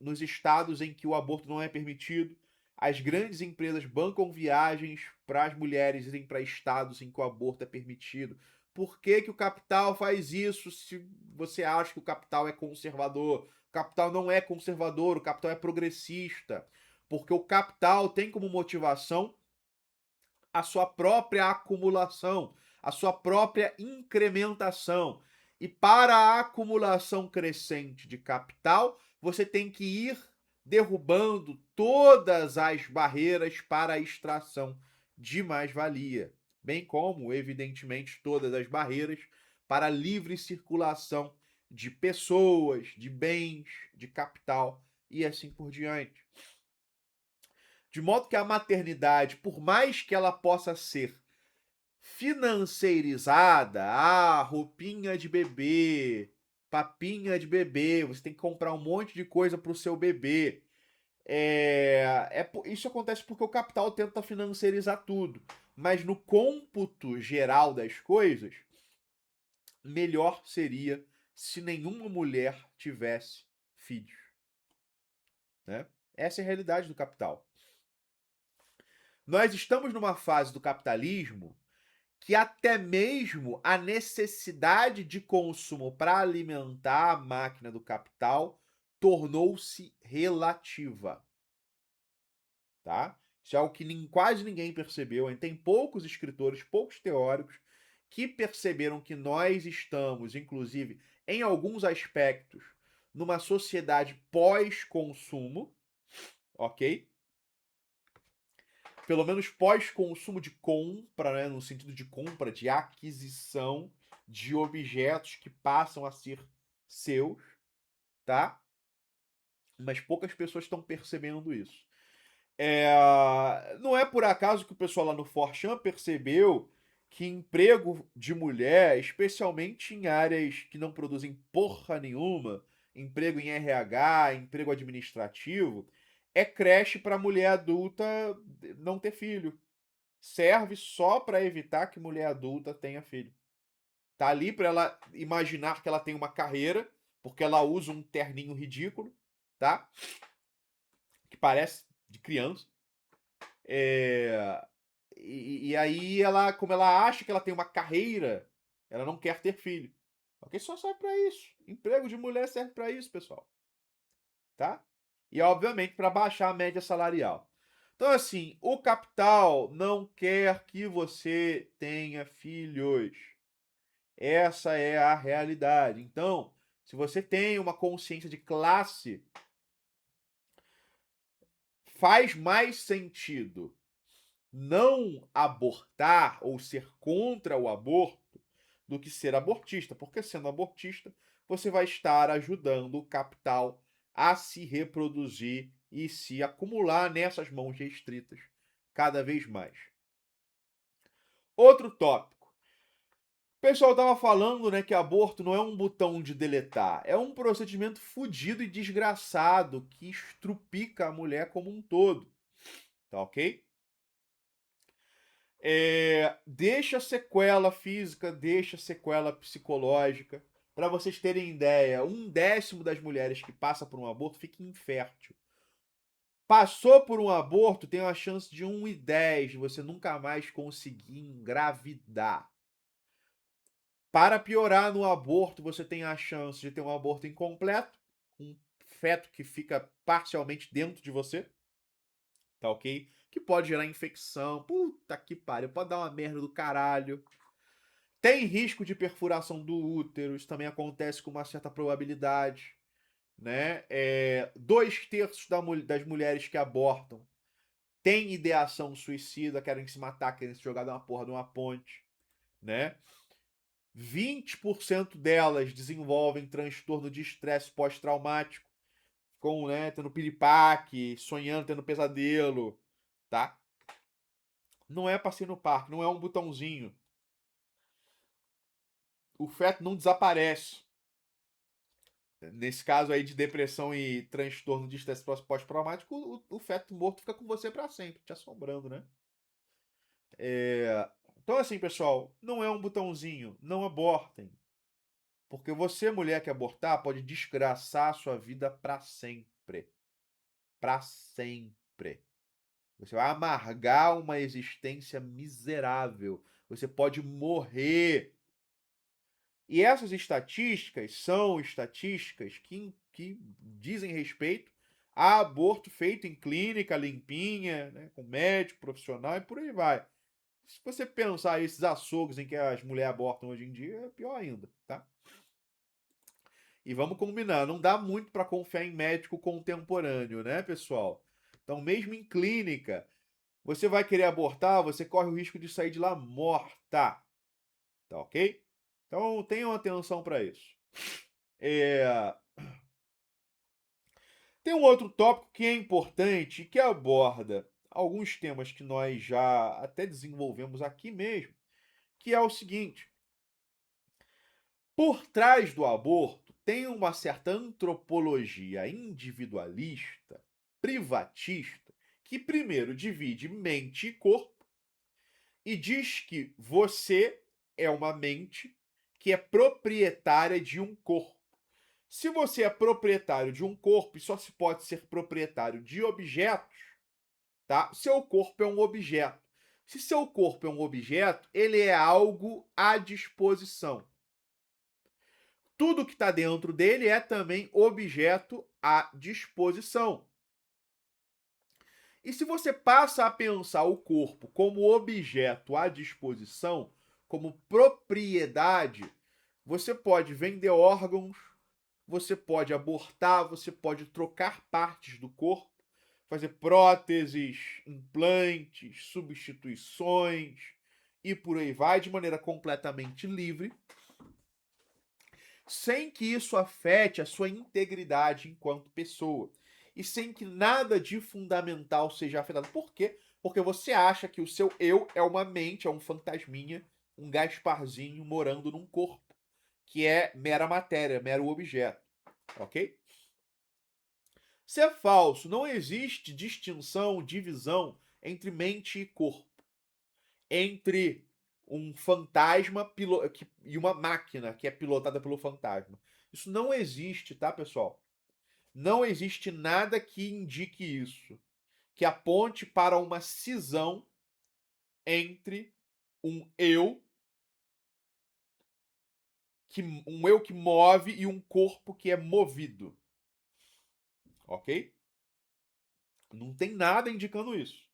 nos estados em que o aborto não é permitido. As grandes empresas bancam viagens para as mulheres irem para estados em que o aborto é permitido. Por que, que o capital faz isso se você acha que o capital é conservador? O capital não é conservador, o capital é progressista. Porque o capital tem como motivação a sua própria acumulação, a sua própria incrementação. E para a acumulação crescente de capital, você tem que ir derrubando todas as barreiras para a extração de mais-valia, bem como, evidentemente, todas as barreiras para a livre circulação de pessoas, de bens, de capital e assim por diante. De modo que a maternidade, por mais que ela possa ser financeirizada, roupinha de bebê, papinha de bebê, você tem que comprar um monte de coisa para o seu bebê. Isso acontece porque o capital tenta financeirizar tudo. Mas no cômputo geral das coisas, melhor seria se nenhuma mulher tivesse filhos. Né? Essa é a realidade do capital. Nós estamos numa fase do capitalismo que até mesmo a necessidade de consumo para alimentar a máquina do capital tornou-se relativa, tá? Isso é algo que quase ninguém percebeu. Tem poucos escritores, poucos teóricos que perceberam que nós estamos, inclusive, em alguns aspectos, numa sociedade pós-consumo, ok? Pelo menos pós-consumo de compra, né, no sentido de compra, de aquisição de objetos que passam a ser seus, tá? Mas poucas pessoas estão percebendo isso. Não é por acaso que o pessoal lá no Forchan percebeu que emprego de mulher, especialmente em áreas que não produzem porra nenhuma, emprego em RH, emprego administrativo, é creche para mulher adulta não ter filho. Serve só para evitar que mulher adulta tenha filho. Tá ali para ela imaginar que ela tem uma carreira, porque ela usa um terninho ridículo, tá? Que parece de criança. É, e aí ela, como ela acha que ela tem uma carreira, ela não quer ter filho. Ok? Só serve para isso. Emprego de mulher serve para isso, pessoal. Tá? E obviamente para baixar a média salarial. Então, assim, o capital não quer que você tenha filhos. Essa é a realidade. Então, se você tem uma consciência de classe, faz mais sentido não abortar ou ser contra o aborto do que ser abortista, porque sendo abortista, você vai estar ajudando o capital a se reproduzir e se acumular nessas mãos restritas cada vez mais. Outro tópico. O pessoal tava falando, né, que aborto não é um botão de deletar, é um procedimento fudido e desgraçado que estrupica a mulher como um todo, tá ok? Deixa sequela física, deixa sequela psicológica. Para vocês terem ideia, 1/10 das mulheres que passa por um aborto fica infértil. Passou por um aborto, tem uma chance de 1/10 de você nunca mais conseguir engravidar. Para piorar no aborto, você tem a chance de ter um aborto incompleto, um feto que fica parcialmente dentro de você, tá ok? Que pode gerar infecção. Puta que pariu, pode dar uma merda do caralho. Tem risco de perfuração do útero, isso também acontece com uma certa probabilidade, né? 2/3 das mulheres que abortam têm ideação suicida, querem se matar, querem se jogar de uma porra de uma ponte, né? 20% delas desenvolvem transtorno de estresse pós-traumático, com, né, tendo piripaque, sonhando, tendo pesadelo, tá? Não é passeio no parque, não é um botãozinho. O feto não desaparece. Nesse caso aí de depressão e transtorno de estresse pós-traumático, o feto morto fica com você para sempre, te assombrando, né? Então, assim, pessoal, não é um botãozinho, não abortem. Porque você, mulher que abortar, pode desgraçar a sua vida para sempre. Para sempre. Você vai amargar uma existência miserável. Você pode morrer. E essas estatísticas são estatísticas que dizem respeito a aborto feito em clínica, limpinha, né, com médico, profissional e por aí vai. Se você pensar esses açougues em que as mulheres abortam hoje em dia, é pior ainda, tá? E vamos combinar, não dá muito para confiar em médico contemporâneo, né, pessoal? Então, mesmo em clínica, você vai querer abortar, você corre o risco de sair de lá morta, tá ok? Então, tenham atenção para isso. É, Tem um outro tópico que é importante e que aborda alguns temas que nós já até desenvolvemos aqui mesmo, que é o seguinte: por trás do aborto tem uma certa antropologia individualista, privatista, que primeiro divide mente e corpo e diz que você é uma mente que é proprietária de um corpo. Se você é proprietário de um corpo e só se pode ser proprietário de objetos, tá? Seu corpo é um objeto. Se seu corpo é um objeto, ele é algo à disposição. Tudo que está dentro dele é também objeto à disposição. E se você passa a pensar o corpo como objeto à disposição, como propriedade, você pode vender órgãos, você pode abortar, você pode trocar partes do corpo, fazer próteses, implantes, substituições e por aí vai, de maneira completamente livre, sem que isso afete a sua integridade enquanto pessoa e sem que nada de fundamental seja afetado. Por quê? Porque você acha que o seu eu é uma mente, é um fantasminha, um Gasparzinho morando num corpo, que é mera matéria, mero objeto, ok? Se é falso, não existe distinção, divisão entre mente e corpo, entre um fantasma e uma máquina que é pilotada pelo fantasma. Isso não existe, tá, pessoal? Não existe nada que indique isso, que aponte para uma cisão entre um eu um eu que move e um corpo que é movido, ok? Não tem nada indicando isso.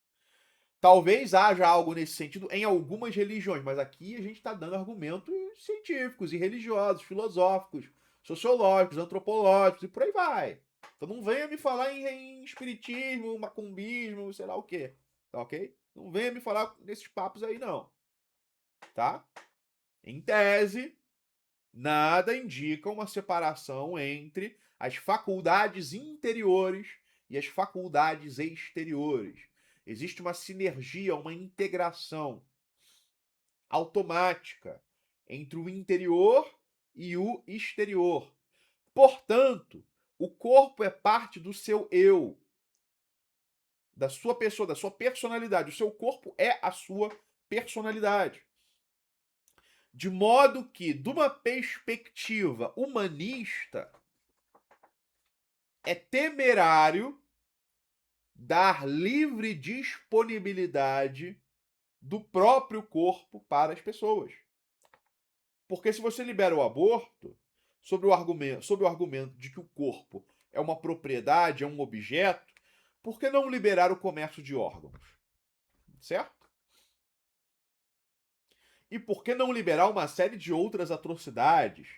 Talvez haja algo nesse sentido em algumas religiões, mas aqui a gente está dando argumentos científicos e religiosos, filosóficos, sociológicos, antropológicos e por aí vai. Então não venha me falar em espiritismo, macumbismo, sei lá o quê, tá ok? Não venha me falar nesses papos aí não, tá? Em tese, nada indica uma separação entre as faculdades interiores e as faculdades exteriores. Existe uma sinergia, uma integração automática entre o interior e o exterior. Portanto, o corpo é parte do seu eu, da sua pessoa, da sua personalidade. O seu corpo é a sua personalidade. De modo que, de uma perspectiva humanista, é temerário dar livre disponibilidade do próprio corpo para as pessoas. Porque se você libera o aborto sob o argumento de que o corpo é uma propriedade, é um objeto, por que não liberar o comércio de órgãos? Certo? E por que não liberar uma série de outras atrocidades?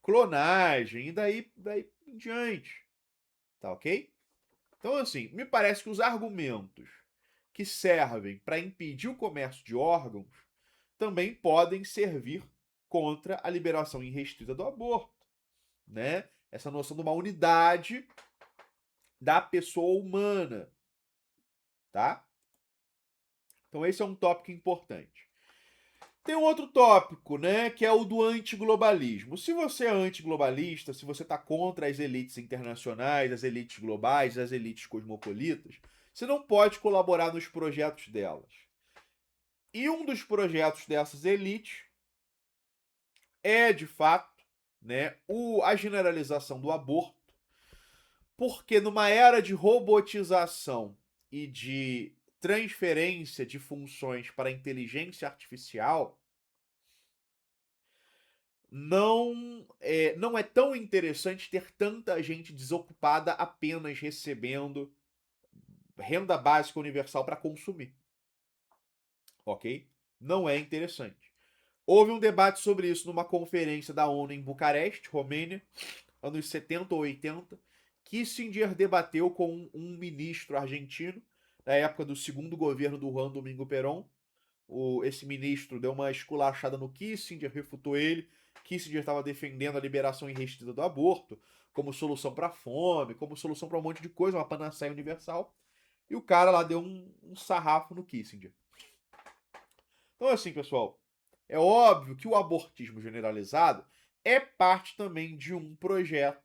Clonagem e daí em diante. Tá ok? Então, assim, me parece que os argumentos que servem para impedir o comércio de órgãos também podem servir contra a liberação irrestrita do aborto, né? Essa noção de uma unidade da pessoa humana, tá? Então esse é um tópico importante. Tem um outro tópico, né, que é o do antiglobalismo. Se você é antiglobalista, se você está contra as elites internacionais, as elites globais, as elites cosmopolitas, você não pode colaborar nos projetos delas. E um dos projetos dessas elites é, de fato, né, a generalização do aborto, porque numa era de robotização e de transferência de funções para a inteligência artificial, não é tão interessante ter tanta gente desocupada apenas recebendo renda básica universal para consumir. Ok? Não é interessante. Houve um debate sobre isso numa conferência da ONU em Bucareste, Romênia, anos 70 ou 80. Kissinger debateu com um ministro argentino, na época do segundo governo do Juan Domingo Perón. Esse ministro deu uma esculachada no Kissinger, refutou ele. Kissinger estava defendendo a liberação irrestrita do aborto como solução para a fome, como solução para um monte de coisa, uma panaceia universal. E o cara lá deu um sarrafo no Kissinger. Então, assim, pessoal, é óbvio que o abortismo generalizado é parte também de um projeto,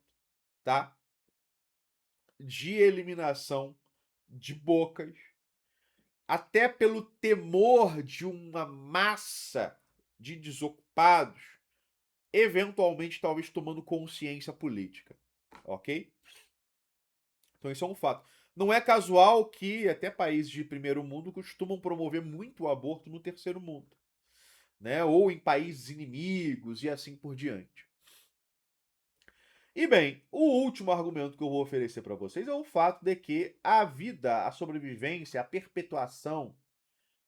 tá? De eliminação de bocas, até pelo temor de uma massa de desocupados, eventualmente talvez tomando consciência política, ok? Então isso é um fato. Não é casual que até países de primeiro mundo costumam promover muito o aborto no terceiro mundo, né? Ou em países inimigos e assim por diante. E bem, o último argumento que eu vou oferecer para vocês é o fato de que a vida, a sobrevivência, a perpetuação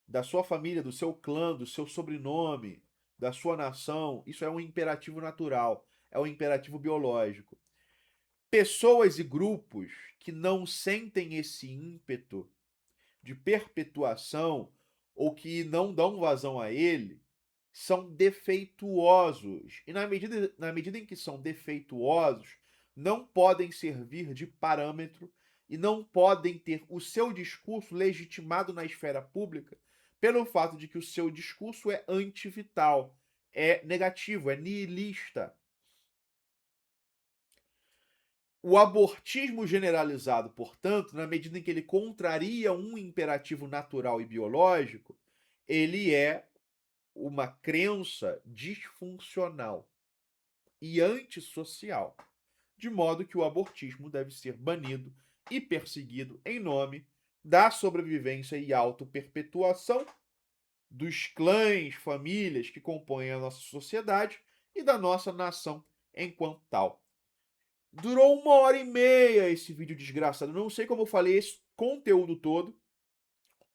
da sua família, do seu clã, do seu sobrenome, da sua nação, isso é um imperativo natural, é um imperativo biológico. Pessoas e grupos que não sentem esse ímpeto de perpetuação ou que não dão vazão a ele são defeituosos. E na medida em que são defeituosos, não podem servir de parâmetro e não podem ter o seu discurso legitimado na esfera pública pelo fato de que o seu discurso é antivital, é negativo, é nihilista. O abortismo generalizado, portanto, na medida em que ele contraria um imperativo natural e biológico, ele é uma crença disfuncional e antissocial, de modo que o abortismo deve ser banido e perseguido em nome da sobrevivência e autoperpetuação dos clãs, famílias que compõem a nossa sociedade e da nossa nação enquanto tal. Durou 1h30 esse vídeo desgraçado. Não sei como eu falei esse conteúdo todo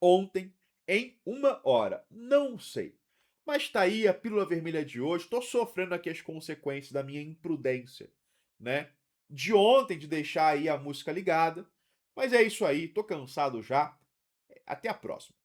ontem em 1 hora. Não sei. Mas tá aí a pílula vermelha de hoje. Tô sofrendo aqui as consequências da minha imprudência, né? De ontem de deixar aí a música ligada. Mas é isso aí. Tô cansado já. Até a próxima.